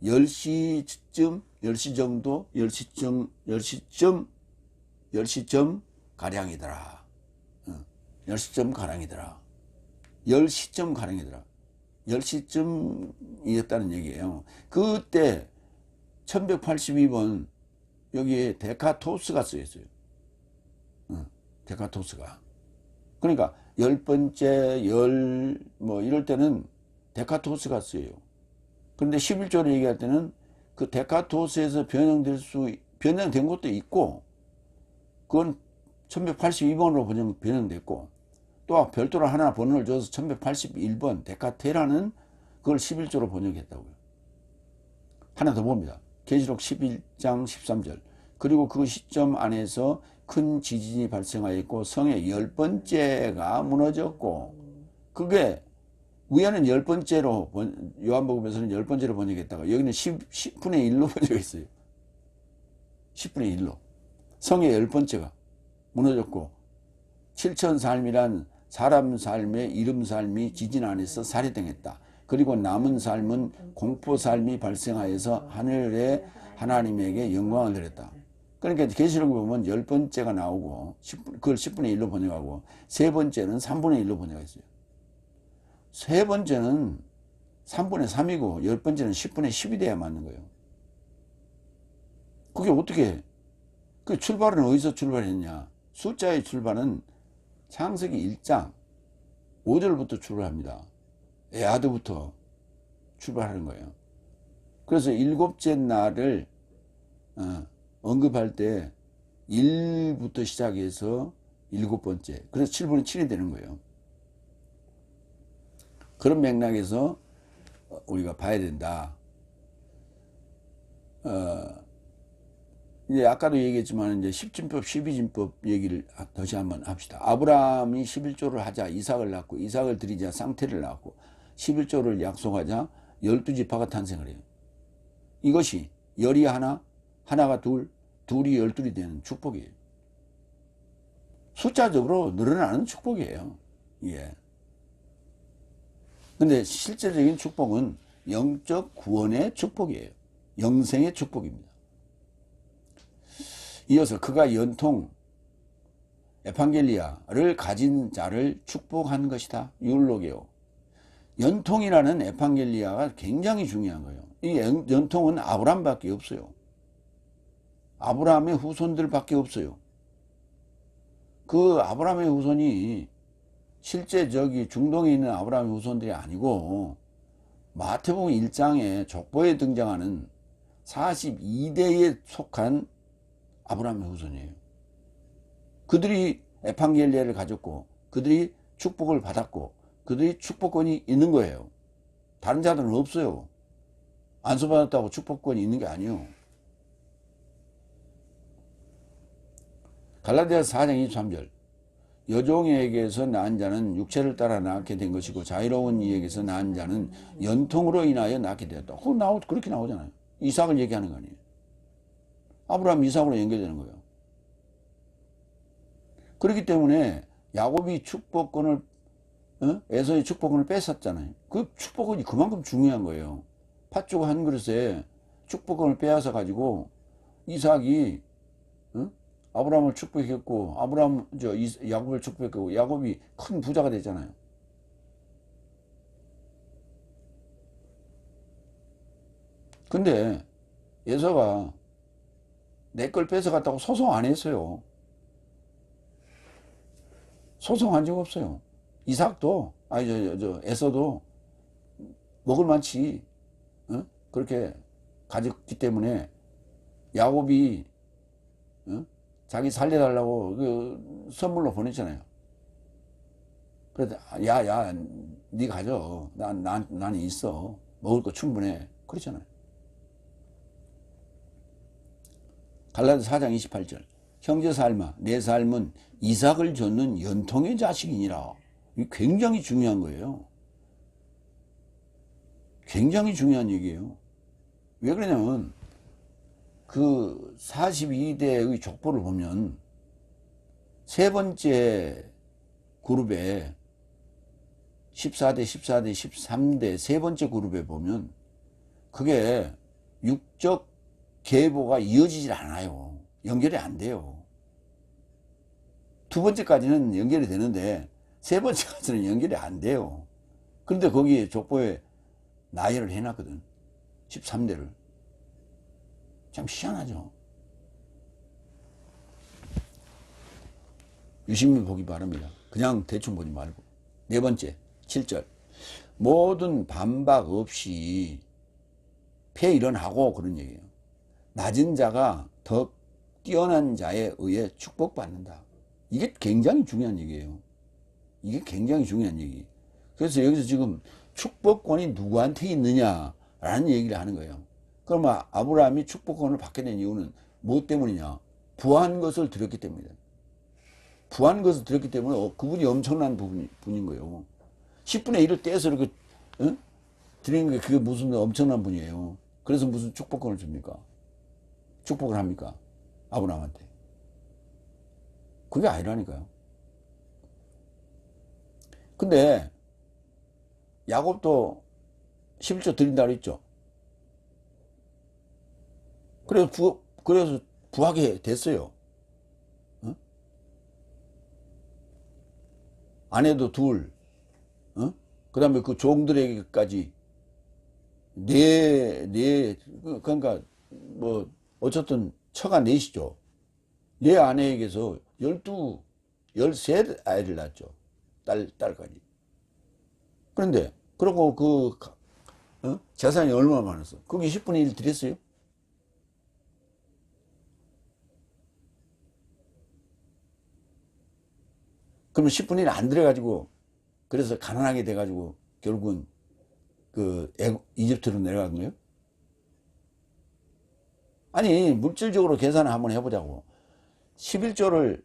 10시쯤 10시 정도 10시쯤 가량이더라. 10시쯤 가량이더라. 10시쯤 가량이더라. 10시쯤이었다는 얘기예요. 그때 1182번 여기에 데카토스가 쓰였어요. 데카토스가. 그러니까 10번째, 뭐 이럴 때는 데카토스가 쓰여요. 그런데 11조를 얘기할 때는 그 데카토스에서 변형된 것도 있고, 그건 1182번으로 변형됐고, 또 별도로 하나 번호를 줘서 1181번 데카테라는 그걸 11조로 번역했다고요. 하나 더 봅니다. 계시록 11장 13절. 그리고 그 시점 안에서 큰 지진이 발생하였고 성의 10번째가 무너졌고, 그게 위에는 10번째로 요한복음에서는 10번째로 번역했다가 여기는 10분의 1로 번역했어요. 10분의 1로. 성의 10번째가 무너졌고, 7천 삶이란 사람 삶의 이름 삶이 지진 안에서 살해당했다. 그리고 남은 삶은 공포 삶이 발생하여서 하늘의 하나님에게 영광을 드렸다. 그러니까 계시록에 보면 10번째가 나오고 그걸 10분의 1로 번역하고, 세 번째는 3분의 1로 번역했어요. 세 번째는 3분의 3이고 10번째는 10분의 10이 돼야 맞는 거예요. 그게 어떻게, 그 출발은 어디서 출발했냐? 숫자의 출발은 창세기 1장 5절부터 출발합니다. 에아드부터 출발하는 거예요. 그래서 일곱째 날을 언급할 때 1부터 시작해서 일곱 번째, 그래서 7분의 7이 되는 거예요. 그런 맥락에서 우리가 봐야 된다. 이제 아까도 얘기했지만 이제 10진법, 12진법 얘기를 다시 한번 합시다. 아브라함이 11조를 하자 이삭을 낳고, 이삭을 드리자 쌍태를 낳고, 11조를 약속하자 12지파가 탄생을 해요. 이것이 열이 하나, 하나가 둘, 둘이 12이 되는 축복이에요. 숫자적으로 늘어나는 축복이에요. 예. 근데 실제적인 축복은 영적 구원의 축복이에요. 영생의 축복입니다. 이어서 그가 연통 에판겔리아를 가진 자를 축복한 것이다. 율로게오. 연통이라는 에판겔리아가 굉장히 중요한 거예요. 이 연통은 아브라함밖에 없어요. 아브라함의 후손들밖에 없어요. 그 아브라함의 후손이 실제 저기 중동에 있는 아브라함의 후손들이 아니고 마태복음 1장에 족보에 등장하는 42대에 속한 아브라함의 후손이에요. 그들이 에판겔리아를 가졌고, 그들이 축복을 받았고, 그들이 축복권이 있는 거예요. 다른 자들은 없어요. 안수받았다고 축복권이 있는 게 아니에요. 갈라디아서 4장 23절. 여종에게서 낳은 자는 육체를 따라 낳게 된 것이고, 자유로운 이에게서 낳은 자는 연통으로 인하여 낳게 되었다. 그렇게 나오잖아요. 이삭을 얘기하는 거 아니에요. 아브라함 이삭으로 연결되는 거예요. 그렇기 때문에 야곱이 축복권을, 에서의 축복권을 뺏었잖아요. 그 축복권이 그만큼 중요한 거예요. 팥죽 한 그릇에 축복권을 빼앗아 가지고 이삭이 아브라함을 축복했고, 야곱을 축복했고, 야곱이 큰 부자가 됐잖아요. 근데 에서가 내 걸 뺏어갔다고 소송 안 했어요. 소송한 적 없어요. 이삭도, 에서도 먹을 만치, 그렇게 가졌기 때문에 야곱이, 자기 살려달라고 그 선물로 보냈잖아요. 그래서, 니 가져. 나는 있어. 먹을 거 충분해. 그렇잖아요. 갈라디아서 4장 28절. 형제 삶아, 내 삶은 이삭을 좇는 연통의 자식이니라. 이게 굉장히 중요한 거예요. 굉장히 중요한 얘기예요. 왜 그러냐면 그 42대의 족보를 보면 세 번째 그룹에 14대, 14대, 13대 세 번째 그룹에 보면 그게 육적 계보가 이어지질 않아요. 연결이 안 돼요. 두 번째까지는 연결이 되는데 세 번째까지는 연결이 안 돼요. 그런데 거기에 족보에 나열을 해놨거든. 13대를. 참 희한하죠. 유심히 보기 바랍니다. 그냥 대충 보지 말고. 네 번째, 7절. 모든 반박 없이 폐일원하고, 그런 얘기예요. 낮은 자가 더 뛰어난 자에 의해 축복받는다. 이게 굉장히 중요한 얘기예요. 이게 굉장히 중요한 얘기. 그래서 여기서 지금 축복권이 누구한테 있느냐라는 얘기를 하는 거예요. 그러면 아브라함이 축복권을 받게 된 이유는 무엇 때문이냐? 부한 것을 드렸기 때문이다. 부한 것을 드렸기 때문에 그분이 엄청난 분인 거예요. 10분의 1을 떼서 이렇게 드리는 게 그게 무슨 엄청난 분이에요. 그래서 무슨 축복권을 줍니까? 축복을 합니까? 아브라함한테. 그게 아니라니까요. 근데 야곱도 11조 드린다고 했죠. 그래서 부하게 됐어요. 어? 아내도 둘, 그 다음에 그 종들에게까지 그러니까 뭐 어쨌든 처가 넷이죠. 내 아내에게서 13 아이를 낳았죠. 딸까지. 그런데 그러고 재산이 얼마나 많았어? 거기 10분의 1 드렸어요? 그러면 10분의 1 안 들어가지고 그래서 가난하게 돼가지고 결국은 이집트로 내려간 거예요? 아니 물질적으로 계산을 한번 해보자고. 11조를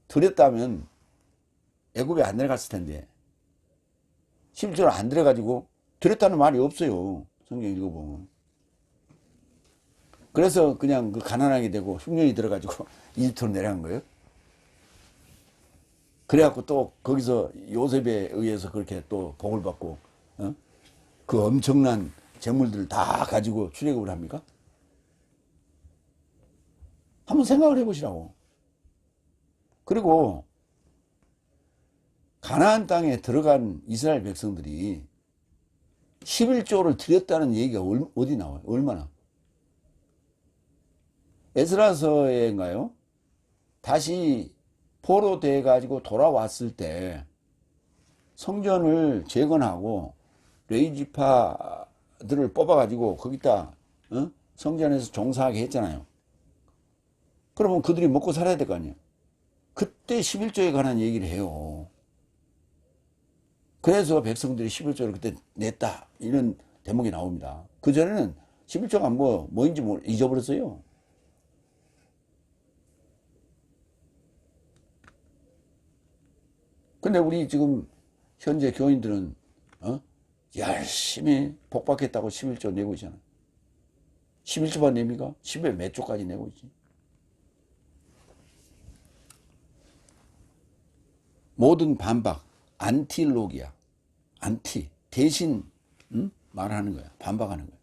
드렸다면 애굽에 안 내려갔을 텐데 11조를 안 들여가지고 드렸다는 말이 없어요. 성경 읽어보면. 그래서 그냥 가난하게 되고 흉년이 들어가지고 이집트로 내려간 거예요. 그래갖고 또 거기서 요셉에 의해서 그렇게 또 복을 받고 그 엄청난 재물들을 다 가지고 출애굽을 합니까? 한번 생각을 해보시라고. 그리고 가나안 땅에 들어간 이스라엘 백성들이 11조를 드렸다는 얘기가 어디 나와요? 얼마나? 에스라서에인가요? 다시 포로돼 가지고 돌아왔을 때 성전을 재건하고 레위지파들을 뽑아 가지고 거기다 성전에서 종사하게 했잖아요. 그러면 그들이 먹고 살아야 될 거 아니에요. 그때 11조에 관한 얘기를 해요. 그래서 백성들이 11조를 그때 냈다 이런 대목이 나옵니다. 그전에는 11조가 뭐인지 잊어버렸어요. 근데 우리 지금 현재 교인들은 열심히 복받겠다고 11조 내고 있잖아. 11조만 냅니까? 10에 몇 조까지 내고 있지. 모든 반박, 안티로기야. 안티, 대신 말하는 거야. 반박하는 거야.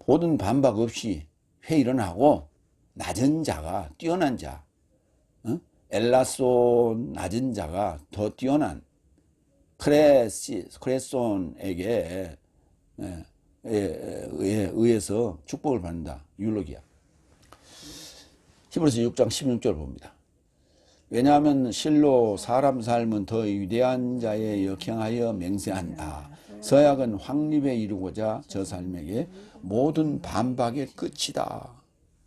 모든 반박 없이 회의론하고 낮은 자가 뛰어난 자, 엘라손 낮은 자가 더 뛰어난 크레손에게 의해서 축복을 받는다. 율로기야. 히브리서 6장 16절 봅니다. 왜냐하면 실로 사람 삶은 더 위대한 자에 역행하여 맹세한다. 서약은 확립에 이루고자 저 삶에게 모든 반박의 끝이다.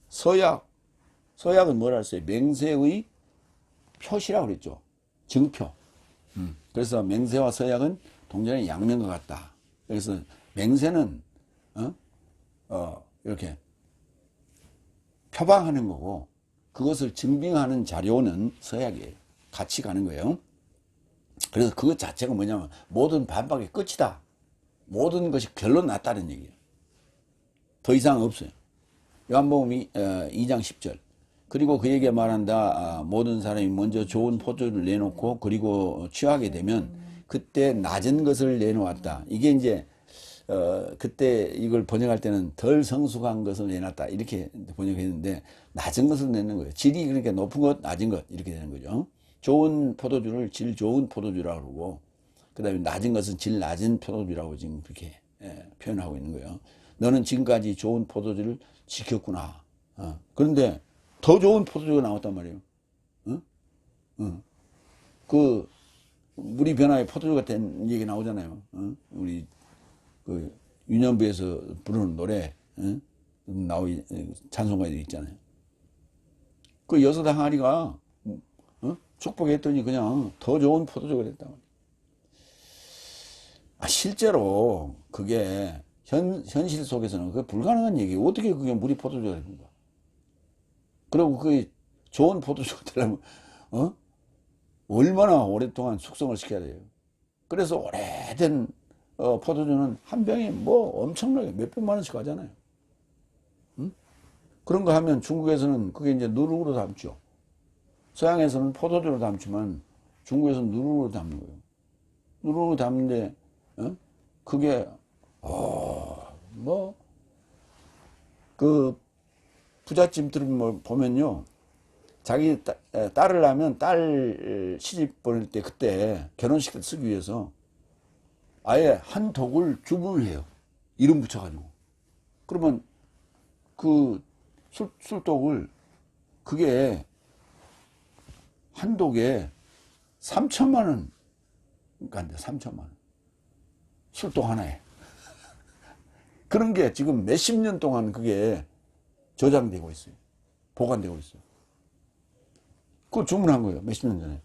서약은 뭐라 했어요? 맹세의 표시라고 그랬죠. 증표. 그래서 맹세와 서약은 동전의 양면과 같다. 그래서 맹세는 이렇게 표방하는 거고 그것을 증빙하는 자료는 서약이에요. 같이 가는 거예요. 그래서 그것 자체가 뭐냐면 모든 반박의 끝이다. 모든 것이 결론 났다는 얘기예요. 더 이상 없어요. 요한복음 2장 10절. 그리고 그에게 말한다. 모든 사람이 먼저 좋은 포도를 내놓고 그리고 취하게 되면 그때 낮은 것을 내놓았다. 이게 이제 그때 이걸 번역할 때는 덜 성숙한 것을 내놨다 이렇게 번역했는데 낮은 것을 내는 거예요. 질이 그러니까 높은 것, 낮은 것 이렇게 되는 거죠. 좋은 포도주를 질 좋은 포도주라고 그러고 그 다음에 낮은 것은 질 낮은 포도주라고 지금 그렇게 표현하고 있는 거예요. 너는 지금까지 좋은 포도주를 지켰구나. 그런데 더 좋은 포도주가 나왔단 말이에요. 그 물이 변화에 포도주가 된 얘기 나오잖아요. 우리 그 유년부에서 부르는 노래 찬송가에 있잖아요. 그 여섯 항아리가 축복했더니 그냥 더 좋은 포도주가 됐다. 실제로 그게 현실 속에서는 그게 불가능한 얘기예요. 어떻게 그게 물이 포도주가 됩니까? 그리고 그 좋은 포도주가 되려면 얼마나 오랫동안 숙성을 시켜야 돼요. 그래서 오래된 포도주는 한 병에 뭐 엄청나게 몇백만 원씩 하잖아요. 그런 거 하면 중국에서는 그게 이제 누룩으로 담죠. 서양에서는 포도주로 담지만 중국에서는 누룩으로 담는 거예요. 누룩으로 담는데 그게 그 부잣집들 뭐 보면요, 자기 딸을 낳으면 딸 시집 보낼 때 그때 결혼식 때 쓰기 위해서 아예 한 독을 주문을 해요. 이름 붙여가지고. 그러면 그 술독을 그게 한 독에 3천만 원 간대. 3천만 원. 술독 하나에. 그런 게 지금 몇십 년 동안 그게 저장되고 있어요. 보관되고 있어요. 그거 주문한 거예요. 몇십 년 전에.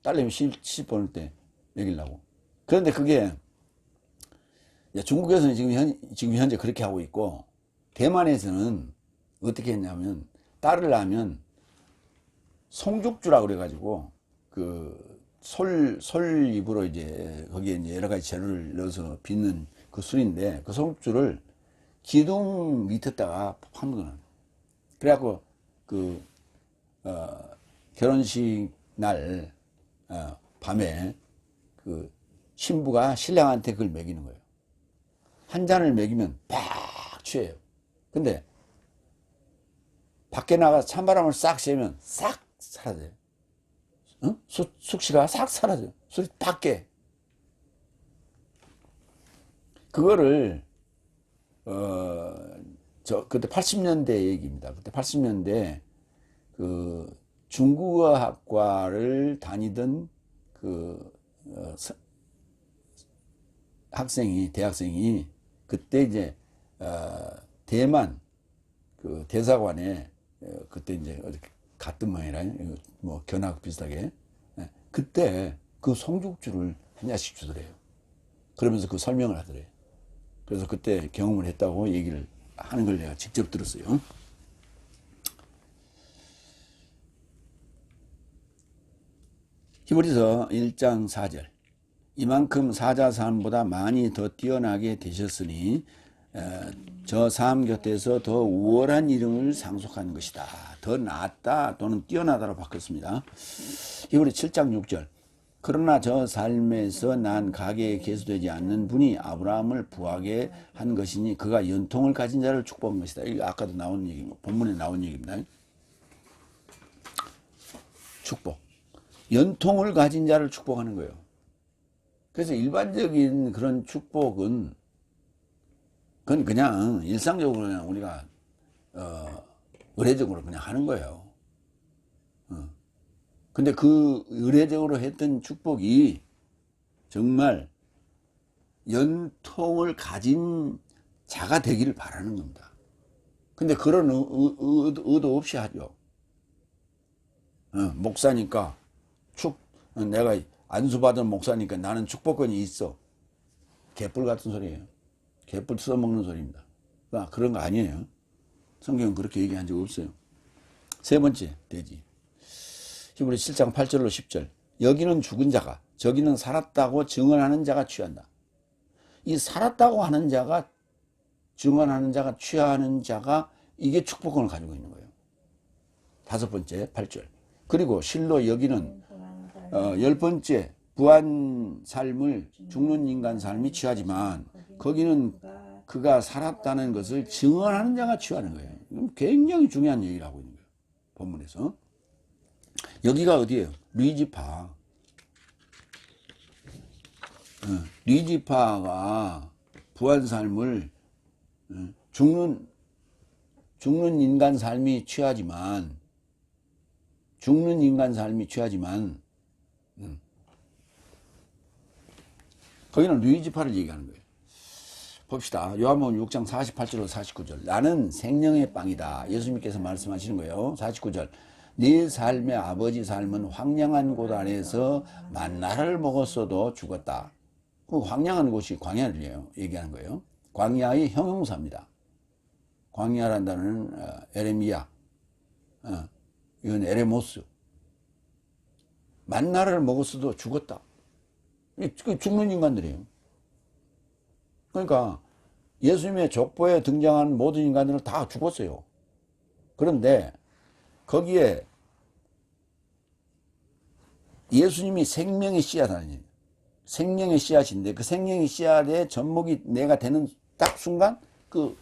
딸내미 시집 보낼 때 먹이려고. 그런데 그게 중국에서는 지금 현재 그렇게 하고 있고, 대만에서는 어떻게 했냐면 딸을 낳으면 송죽주라고 그래가지고 그 솔잎으로 이제 거기에 이제 여러 가지 재료를 넣어서 빚는 그 술인데, 그 송죽주를 기둥 밑에다가 파묻어놔요. 그래갖고 그 결혼식 날 밤에 그 신부가 신랑한테 그걸 먹이는 거예요. 한 잔을 먹이면 팍 취해요. 근데 밖에 나가 찬바람을 싹 쐬면 싹 사라져요. 숙취가 싹 사라져요. 술이 팍 깨. 그거를 그때 80년대 얘기입니다. 그때 80년대 그 중국어 학과를 다니던 그 대학생이 그때 이제 대만 그 대사관에 그때 이제 어디 갔던 모양이라 뭐 견학 비슷하게 그때 그 송죽주를 한 잔씩 주더래요. 그러면서 그 설명을 하더래요. 그래서 그때 경험을 했다고 얘기를 하는 걸 내가 직접 들었어요. 히브리서 1장 4절. 이만큼 사자사함보다 많이 더 뛰어나게 되셨으니 저 사함 곁에서 더 우월한 이름을 상속하는 것이다. 더 낫다 또는 뛰어나다로 바꿨습니다. 히브리 7장 6절. 그러나 저 삶에서 난 가계에 계수되지 않는 분이 아브라함을 부하게 한 것이니 그가 연통을 가진 자를 축복한 것이다. 이거 아까도 나온 얘기입니다. 본문에 나온 얘기입니다. 축복. 연통을 가진 자를 축복하는 거예요. 그래서 일반적인 그런 축복은 그건 그냥 일상적으로 그냥 우리가 의례적으로 그냥 하는 거예요. 근데 그 의례적으로 했던 축복이 정말 연통을 가진 자가 되기를 바라는 겁니다. 근데 그런 의도 없이 하죠. 목사니까 내가 안수받은 목사니까 나는 축복권이 있어. 개뿔 같은 소리예요. 개뿔 써먹는 소리입니다. 그런 거 아니에요. 성경은 그렇게 얘기한 적 없어요. 세 번째 돼지. 히브리 7장 8절로 10절. 여기는 죽은 자가 저기는 살았다고 증언하는 자가 취한다. 이 살았다고 하는 자가 증언하는 자가 취하는 자가 이게 축복권을 가지고 있는 거예요. 다섯 번째 8절. 그리고 실로 여기는 10번째 부한 삶을 죽는 인간 삶이 취하지만 거기는 그가 살았다는 것을 증언하는 자가 취하는 거예요. 굉장히 중요한 얘기를 하고 있는 거예요. 본문에서. 여기가 어디예요? 리지파. 리지파가 부한 삶을 죽는 인간 삶이 취하지만 거기는 리지파를 얘기하는 거예요. 봅시다. 요한복음 6장 48절로 49절. 나는 생명의 빵이다. 예수님께서 말씀하시는 거예요. 49절. 네 삶의 아버지 삶은 황량한 곳 안에서 만나를 먹었어도 죽었다. 그 황량한 곳이 광야를 얘기하는 거예요. 광야의 형용사입니다. 광야란 단어는 에레미야, 이건 에레모스. 만나를 먹었어도 죽었다. 죽는 인간들이에요. 그러니까 예수님의 족보에 등장하는 모든 인간들은 다 죽었어요. 그런데 거기에 예수님이 생명의 씨앗 아니에요. 생명의 씨앗인데 그 생명의 씨앗의 젖먹이 내가 되는 딱 순간 그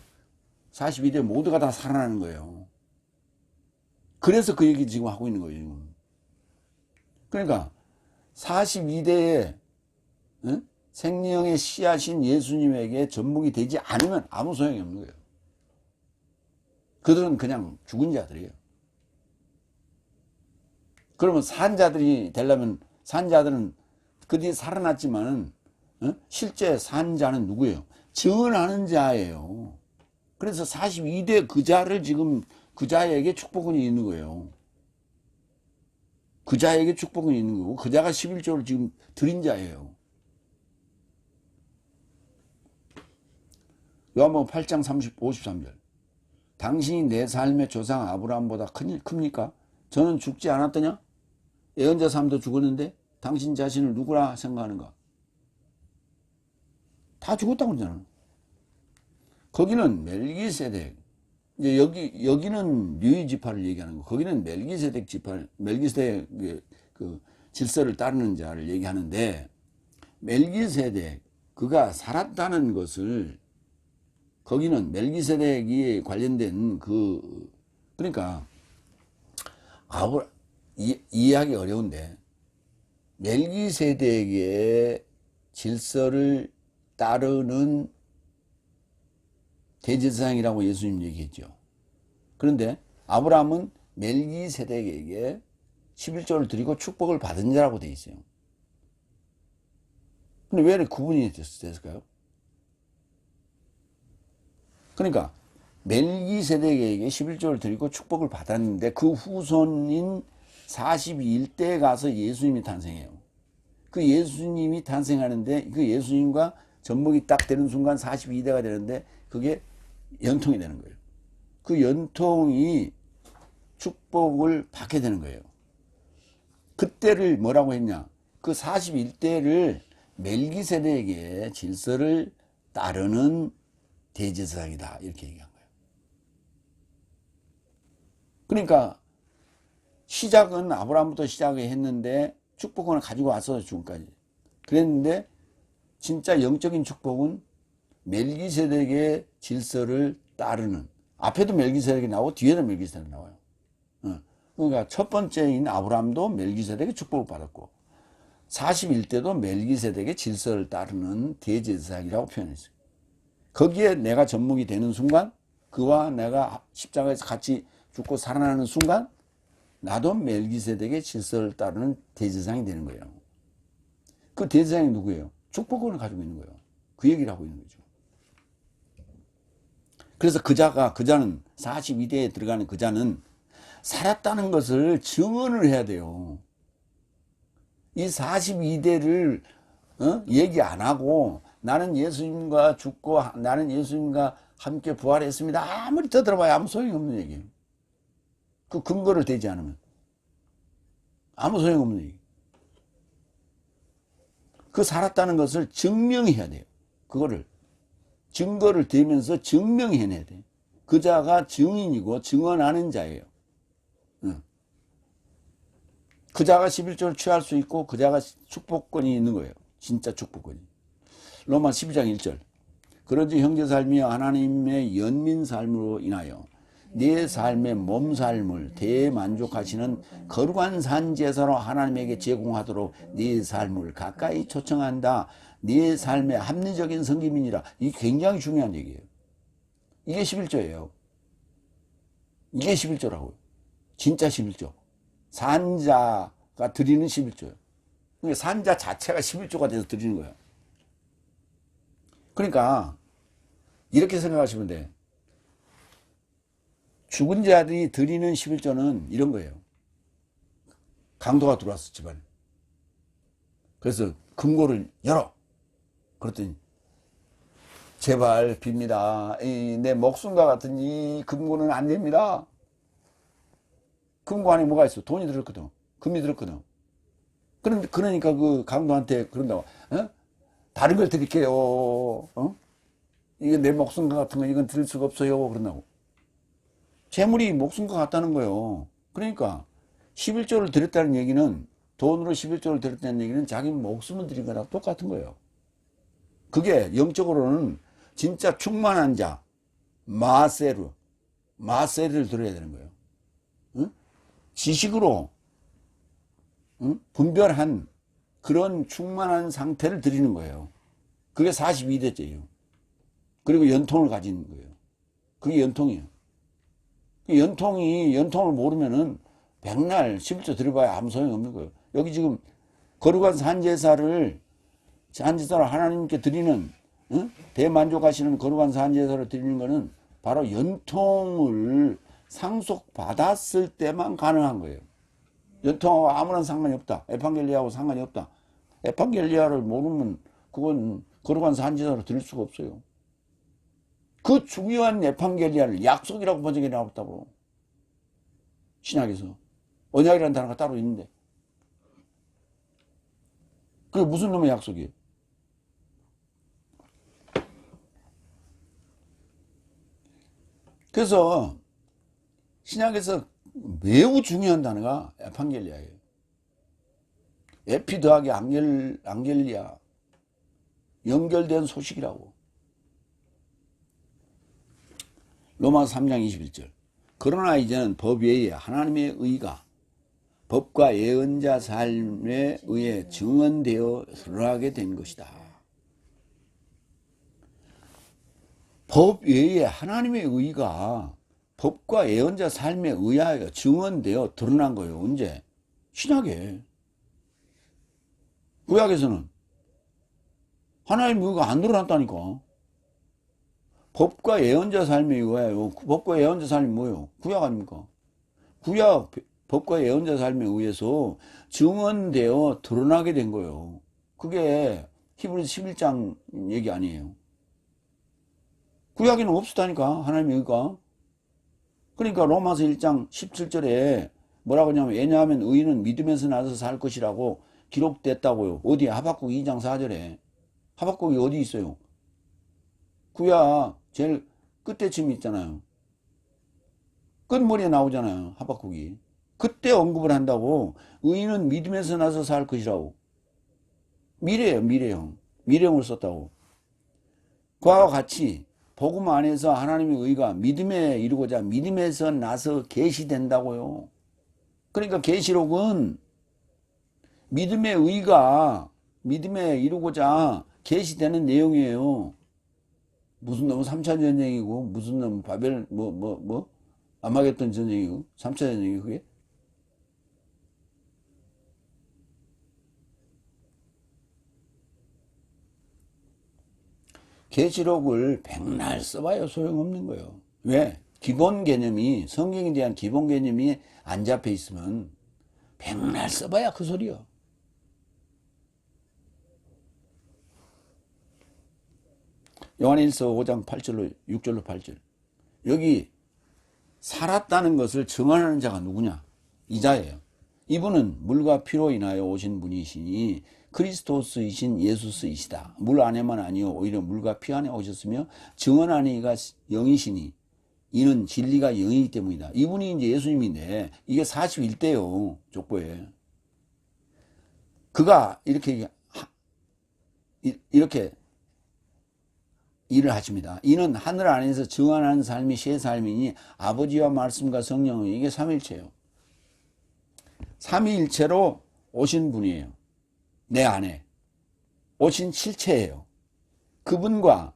42대 모두가 다 살아나는 거예요. 그래서 그 얘기 지금 하고 있는 거예요. 지금. 그러니까 42대에 생명의 씨앗인 예수님에게 젖먹이 되지 않으면 아무 소용이 없는 거예요. 그들은 그냥 죽은 자들이에요. 그러면 산자들이 되려면 산자들은 그들이 살아났지만은 실제 산자는 누구예요? 증언하는 자예요. 그래서 42대 그 자를 지금 그 자에게 축복은 있는 거예요. 그 자에게 축복은 있는 거고 그 자가 11조를 지금 드린 자예요. 요한복음 8장 53절. 당신이 내 삶의 조상 아브라함보다 큽니까? 저는 죽지 않았더냐? 예언자 삶도 죽었는데 당신 자신을 누구라 생각하는가? 다 죽었다고 그러잖아. 거기는 멜기세덱, 이제 여기는 류의 지파를 얘기하는 거. 거기는 멜기세덱 지파, 멜기세덱 그 질서를 따르는 자를 얘기하는데 멜기세덱 그가 살았다는 것을 거기는 멜기세덱이 관련된 그러니까 이해하기 어려운데 멜기세덱의 질서를 따르는 대제사장이라고 예수님 얘기했죠. 그런데 아브라함은 멜기세덱에게 11조를 드리고 축복을 받은 자라고 돼 있어요. 근데 왜 구분이 됐을까요? 그러니까 멜기세덱에게 11조를 드리고 축복을 받았는데 그 후손인 42일대에 가서 예수님이 탄생해요. 그 예수님이 탄생하는데 그 예수님과 접목이 딱 되는 순간 42대가 되는데 그게 연통이 되는 거예요. 그 연통이 축복을 받게 되는 거예요. 그때를 뭐라고 했냐? 그 41대를 멜기세덱의 질서를 따르는 대제사장이다 이렇게 얘기한 거예요. 그러니까 시작은 아브라함부터 시작했는데 축복을 가지고 왔어 지금까지. 그랬는데 진짜 영적인 축복은 멜기세덱의 질서를 따르는, 앞에도 멜기세덱이 나오고 뒤에도 멜기세덱이 나와요. 그러니까 첫 번째인 아브라함도 멜기세덱의 축복을 받았고 41대도 멜기세덱의 질서를 따르는 대제사장이라고 표현했어요. 거기에 내가 접목이 되는 순간 그와 내가 십자가에서 같이 죽고 살아나는 순간 나도 멜기세덱의 질서를 따르는 대제사장이 되는 거예요. 그 대제사장이 누구예요? 축복을 가지고 있는 거예요. 그 얘기를 하고 있는 거죠. 그래서 그 자는 42대에 들어가는 그 자는 살았다는 것을 증언을 해야 돼요. 이 42대를 얘기 안 하고 나는 예수님과 죽고 나는 예수님과 함께 부활했습니다. 아무리 떠들어봐야 아무 소용이 없는 얘기예요. 그 근거를 대지 않으면 아무 소용 없는 얘기. 그 살았다는 것을 증명해야 돼요. 그거를 증거를 대면서 증명해내야 돼요. 그 자가 증인이고 증언하는 자예요. 그 자가 11조를 취할 수 있고 그 자가 축복권이 있는 거예요. 진짜 축복권이. 로마 12장 1절. 그런지 형제 삶이여 하나님의 연민 삶으로 인하여 네 삶의 몸 삶을 대만족하시는 거룩한 산 제사로 하나님에게 제공하도록 네 삶을 가까이 초청한다. 네 삶의 합리적인 섬김이니라. 이게 굉장히 중요한 얘기예요. 이게 11조예요. 이게 11조라고요. 진짜 11조. 산자가 드리는 11조예요. 그러니까 산자 자체가 11조가 돼서 드리는 거예요. 그러니까 이렇게 생각하시면 돼. 죽은 자들이 드리는 11조는 이런 거예요. 강도가 들어왔어, 집안에. 그래서 금고를 열어. 그랬더니 제발 빕니다. 내 목숨과 같은 이 금고는 안 됩니다. 금고 안에 뭐가 있어? 돈이 들었거든. 금이 들었거든. 그러니까 그 강도한테 그런다고. 어? 다른 걸 드릴게요. 어? 이건 내 목숨과 같은 거 이건 드릴 수가 없어요. 그런다고. 재물이 목숨과 같다는 거예요. 그러니까 11조를 드렸다는 얘기는, 돈으로 11조를 드렸다는 얘기는 자기 목숨을 드린 거랑 똑같은 거예요. 그게 영적으로는 진짜 충만한 자, 마세르를 드려야 되는 거예요. 응? 지식으로 분별한 그런 충만한 상태를 드리는 거예요. 그게 42대째예요. 그리고 연통을 가진 거예요. 그게 연통이에요. 연통을 모르면은 백날 11조 드려봐야 아무 소용이 없는 거예요. 여기 지금 거룩한 산제사를 하나님께 드리는, 대만족하시는 거룩한 산제사를 드리는 거는 바로 연통을 상속받았을 때만 가능한 거예요. 연통하고 아무런 상관이 없다. 에판겔리아하고 상관이 없다. 에판겔리아를 모르면 그건 거룩한 산제사로 드릴 수가 없어요. 그 중요한 에판겔리아를 약속이라고 번역해 나왔다고. 신약에서. 언약이라는 단어가 따로 있는데. 그게 무슨 놈의 약속이에요? 그래서 신약에서 매우 중요한 단어가 에판겔리아예요. 에피 더하기 안겔리아. 연결된 소식이라고. 로마서 3장 21절. 그러나 이제는 법 외에 하나님의 의가 법과 예언자 삶에 의해 증언되어 드러나게 된 것이다. 법 외에 하나님의 의가 법과 예언자 삶에 의하여 증언되어 드러난 거예요. 언제? 신약에. 구약에서는 하나님의 의가 안 드러났다니까. 법과 예언자 삶에 의하여. 법과 예언자 삶이 뭐예요? 구약 아닙니까? 구약 법과 예언자 삶에 의해서 증언되어 드러나게 된 거예요. 그게 히브리서 11장 얘기 아니에요. 구약에는 없었다니까, 하나님의 의가. 그러니까 로마서 1장 17절에 뭐라고 하냐면, 왜냐하면 의인은 믿음에서 나서 살 것이라고 기록됐다고요. 어디에? 하박국 2장 4절에. 하박국이 어디 있어요? 구약 제일 끝에쯤 있잖아요. 끝머리에 나오잖아요, 하박국이. 그때 언급을 한다고. 의인은 믿음에서 나서 살 것이라고. 미래예요, 미래형. 미래형을 썼다고. 그와 같이 복음 안에서 하나님의 의가 믿음에 이르고자 믿음에서 나서 계시된다고요. 그러니까 계시록은 믿음의 의가 믿음에 이르고자 계시되는 내용이에요. 무슨 놈은 3차 전쟁이고 무슨 놈은 바벨 아마겟돈 전쟁이고 3차 전쟁이고 그게. 계시록을 백날 써봐야 소용없는 거예요. 왜? 기본 개념이, 성경에 대한 기본 개념이 안 잡혀 있으면 백날 써봐야 그 소리야. 요한일서 5장 8절로 6절로 8절. 여기 살았다는 것을 증언하는 자가 누구냐? 이자예요. 이분은 물과 피로 인하여 오신 분이시니 그리스도스이신 예수스이시다. 물 안에만 아니요 오히려 물과 피 안에 오셨으며 증언하는 이가 영이시니 이는 진리가 영이기 때문이다. 이분이 이제 예수님인데 이게 41대요. 족보에. 그가 이렇게 일을 하십니다. 이는 하늘 안에서 증언하는 삶이 새 삶이니 아버지와 말씀과 성령은 이게 삼위일체예요. 삼위일체로 오신 분이에요. 내 안에 오신 실체예요. 그분과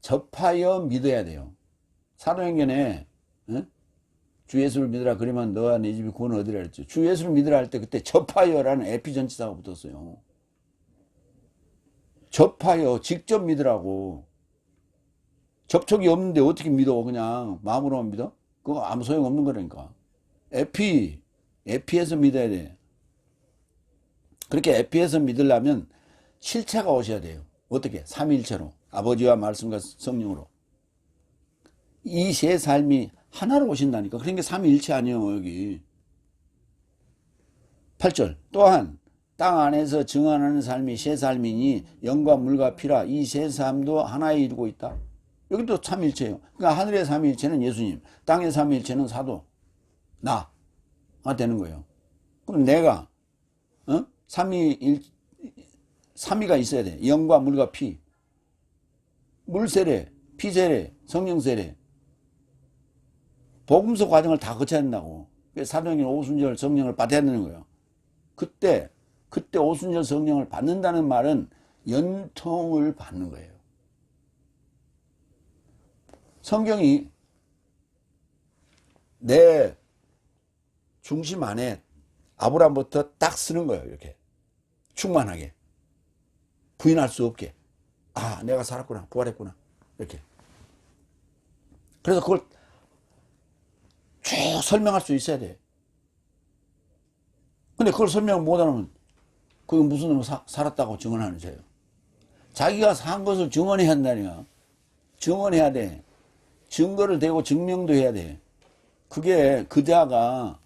접하여 믿어야 돼요. 사도행전에 주 예수를 믿으라 그러면 너와 네 집이 구원을 얻으라 했죠. 주 예수를 믿으라 할 때 그때 접하여라는 에피전치사가 붙었어요. 접하여 직접 믿으라고. 접촉이 없는데 어떻게 믿어? 그냥 마음으로만 믿어? 그거 아무 소용 없는 거라니까. 에피에서 믿어야 돼. 그렇게 에피에서 믿으려면 실체가 오셔야 돼요. 어떻게? 삼위일체로. 아버지와 말씀과 성령으로. 이 세 삶이 하나로 오신다니까. 그러니까 삼위일체 아니에요, 여기. 8절. 또한 땅 안에서 증언하는 삶이 세 삶이니 영과 물과 피라 이 세 삶도 하나에 이루고 있다. 여기도 삼일체예요. 그러니까 하늘의 삼일체는 예수님, 땅의 삼일체는 사도, 나가 되는 거예요. 그럼 내가 삼위가 있어야 돼. 영과 물과 피. 물 세례, 피 세례, 성령 세례. 복음서 과정을 다 거쳐야 된다고. 사도행전 오순절 성령을 받아야 되는 거예요. 그때 오순절 성령을 받는다는 말은 연통을 받는 거예요. 성경이 내 중심 안에 아브라함부터 딱 쓰는 거예요. 이렇게 충만하게 부인할 수 없게. 아, 내가 살았구나, 부활했구나, 이렇게. 그래서 그걸 쭉 설명할 수 있어야 돼. 근데 그걸 설명 못하면 그게 무슨 놈 살았다고 증언하는 거예요. 자기가 산 것을 증언해야 한다니까. 증언해야 돼. 증거를 대고 증명도 해야 돼. 그게 그자가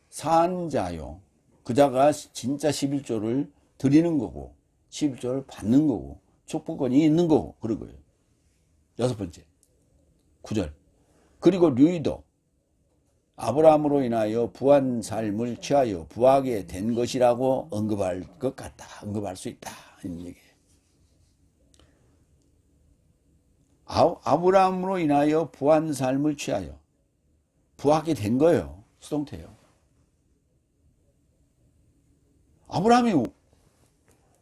산 자요. 그자가 진짜 11조를 드리는 거고 11조를 받는 거고 축복권이 있는 거고 그런 거예요. 6번째 9절. 그리고 류이도 아브라함으로 인하여 부한 삶을 취하여 부하게 된 것이라고 언급할 것 같다. 언급할 수 있다. 이런 얘기예요. 아브라함으로 인하여 부한 삶을 취하여 부하게 된 거예요. 수동태예요. 아브라함이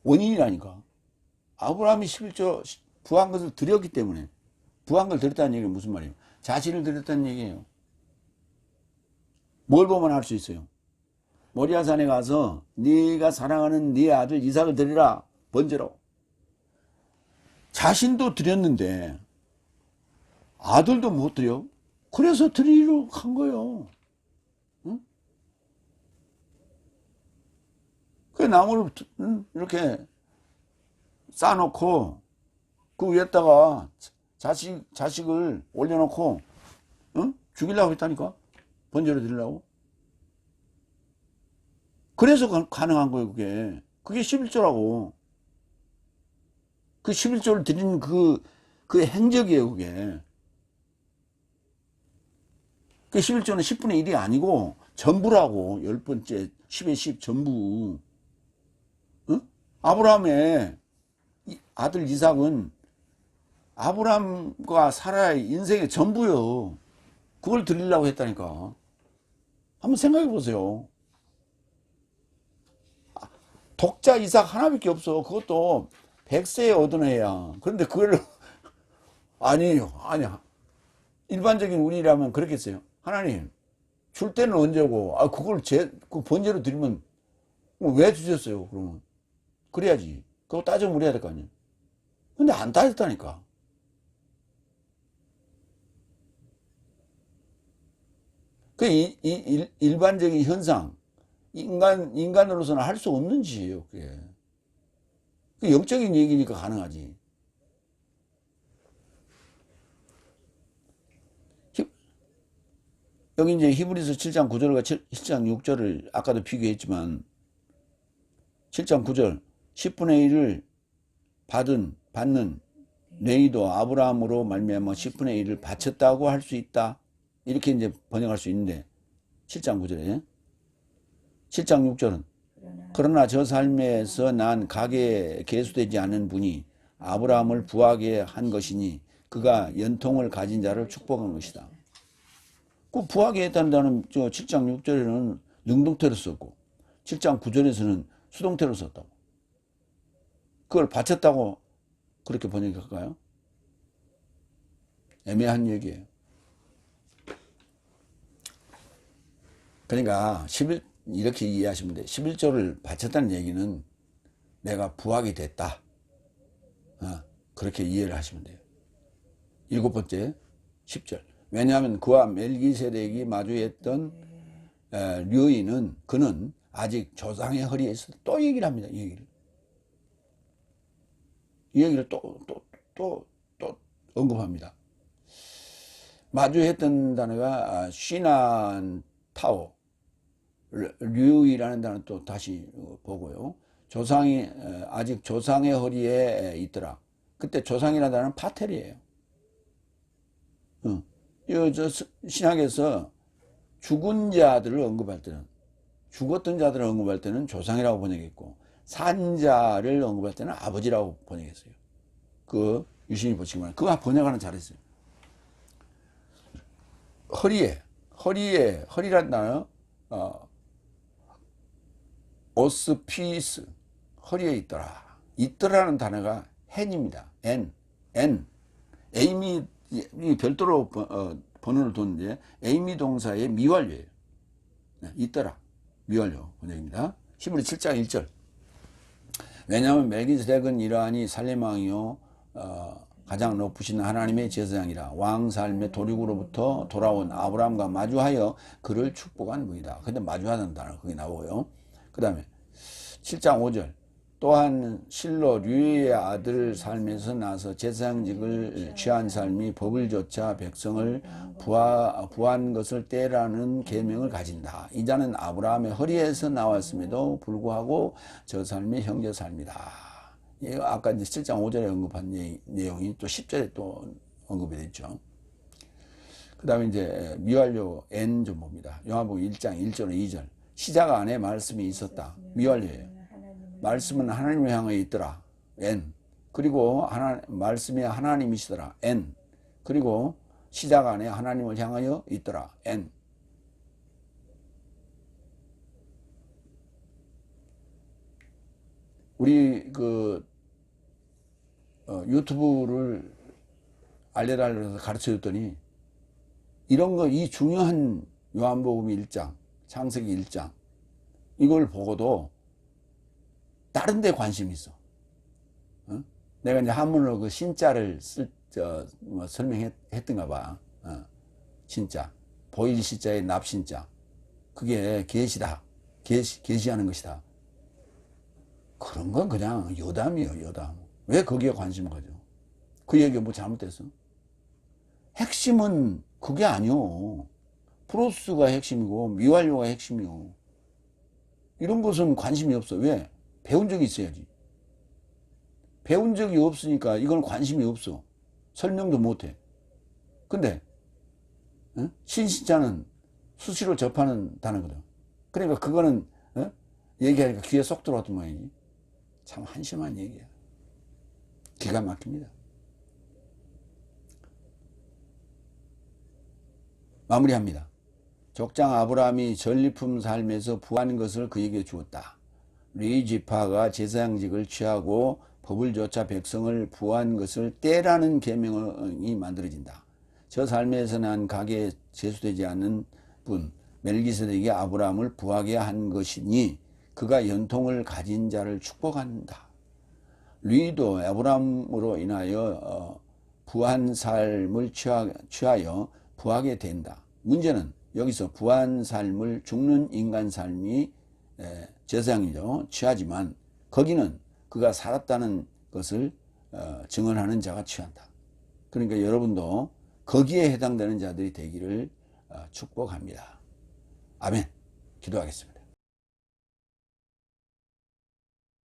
원인이라니까. 아브라함이 11조 부한 것을 드렸기 때문에. 부한 걸 드렸다는 얘기는 무슨 말이에요? 자신을 드렸다는 얘기예요. 뭘 보면 알 수 있어요? 모리아산에 가서 네가 사랑하는 네 아들 이삭을 드리라. 번제로. 자신도 드렸는데 아들도 못 드려. 그래서 드리려고 한 거예요. 응? 그 나무를 이렇게 쌓아놓고 그 위에다가 자식을 올려놓고 죽이려고 했다니까. 번제로 드리려고. 그래서 가능한 거예요. 그게 11조라고. 그 11조를 드리는 그 행적이에요. 그게. 그 11조는 10분의 1이 아니고 전부라고. 10번째 10의 10 전부. 아브라함의 아들 이삭은 아브라함과 사라의 인생의 전부요. 그걸 드리려고 했다니까. 한번 생각해 보세요. 독자 이삭 하나밖에 없어. 그것도 100세에 얻은 애야. 그런데 그걸 아니에요. 아니야. 일반적인 운이라면 그렇겠어요. 하나님 줄 때는 언제고 그걸 그 번제로 드리면 왜 주셨어요? 그러면 그래야지. 그거 따져 물어야 될 거 아니에요. 근데 안 따졌다니까. 그 일반적인 현상, 인간으로서는 할 수 없는 짓이에요. 그게. 그 영적인 얘기니까 가능하지. 여기 이제 히브리서 7장 9절과 7장 6절을 아까도 비교했지만 7장 9절 10분의 1을 받는 레이도 아브라함으로 말미암아 10분의 1을 바쳤다고 할 수 있다. 이렇게 이제 번역할 수 있는데 7장 9절에 7장 6절은 그러나 저 삶에서 난 가계에 계수되지 않은 분이 아브라함을 부하게 한 것이니 그가 연통을 가진 자를 축복한 것이다. 그 부하게 했다는 단어는 7장 6절에는 능동태로 썼고 7장 9절에서는 수동태로 썼다고. 그걸 바쳤다고 그렇게 번역할까요? 애매한 얘기예요. 그러니까 이렇게 이해하시면 돼요. 11조를 바쳤다는 얘기는 내가 부하게 됐다. 그렇게 이해를 하시면 돼요. 7번째 10절. 왜냐하면 그와 멜기세덱이 마주했던 류인은 그는 아직 조상의 허리에 있어. 또 얘기를 합니다. 이 얘기를 또 언급합니다. 마주했던 단어가 쉬난 타오, 류이라는 단어 또 다시 보고요. 조상이 아직 조상의 허리에 있더라. 그때 조상이라는 단어는 파텔이에요. 신학에서 죽은 자들을 언급할 때는, 죽었던 자들을 언급할 때는 조상이라고 번역했고, 산 자를 언급할 때는 아버지라고 번역했어요. 그 유신이 보시기만 그거 번역하는 잘했어요. 허리란 단어, 오스피스, 허리에 있더라는 단어가 hen입니다. n. 에이미, 별도로 번호를 뒀는데, 에이미 동사의 미완료예요. 있더라. 미완료 번역입니다. 히브리 7장 1절. 왜냐하면 멜기세덱은 이러하니 살렘 왕이요 가장 높으신 하나님의 제사장이라 왕 삶의 도륙으로부터 돌아온 아브라함과 마주하여 그를 축복한 분이다. 근데 마주하는 단어 거기 나오고요. 그 다음에 7장 5절. 또한 실로 류의 아들 삶에서 나서 제사장직을 취한 삶이 법을 조차 백성을 부한 것을 떼라는 계명을 가진다. 이 자는 아브라함의 허리에서 나왔음에도 불구하고 저 삶이 형제 삶이다. 아까 이제 7장 5절에 언급한 내용이 또 10절에 또 언급이 됐죠. 그 다음에 이제 미완료 N 좀 봅니다. 요한복음 1장 1절 2절. 시작 안에 말씀이 있었다. 미완료예요. 말씀은 하나님을 향해 있더라. N. 그리고 말씀이 하나님이시더라. N. 그리고 시작 안에 하나님을 향하여 있더라. N. 우리 유튜브를 알려달라고 가르쳐 줬더니 이런 거, 이 중요한 요한복음 1장, 창세기 1장 이걸 보고도 다른 데 관심이 있어. 내가 이제 한문으로 그 신자를 설명했던가 봐. 신자. 보일 시자의 납신자. 그게 계시다. 계시하는 것이다. 그런 건 그냥 여담이에요, 여담. 왜 거기에 관심을 가져? 그 얘기가 뭐 잘못됐어? 핵심은 그게 아니오. 프로스가 핵심이고 미완료가 핵심이오. 이런 것은 관심이 없어. 왜? 배운 적이 있어야지. 배운 적이 없으니까 이건 관심이 없어. 설명도 못해. 근데 신신자는 수시로 접하는 단어거든. 그러니까 그거는 얘기하니까 귀에 쏙 들어왔던 모양이지. 참 한심한 얘기야. 기가 막힙니다. 마무리합니다. 족장 아브라함이 전리품 삶에서 부한 것을 그에게 주었다. 리지파가 제사장직을 취하고 법을 조차 백성을 부한 것을 떼라는 계명이 만들어진다. 저 삶에서 난 가게에 제수되지 않는 분 멜기세덱이 아브라함을 부하게 한 것이니 그가 연통을 가진 자를 축복한다. 리도 아브라함으로 인하여 부한 삶을 취하여 부하게 된다. 문제는 여기서 부한 삶을 죽는 인간 삶이 제사장이죠. 취하지만 거기는 그가 살았다는 것을 증언하는 자가 취한다. 그러니까 여러분도 거기에 해당되는 자들이 되기를 축복합니다. 아멘. 기도하겠습니다.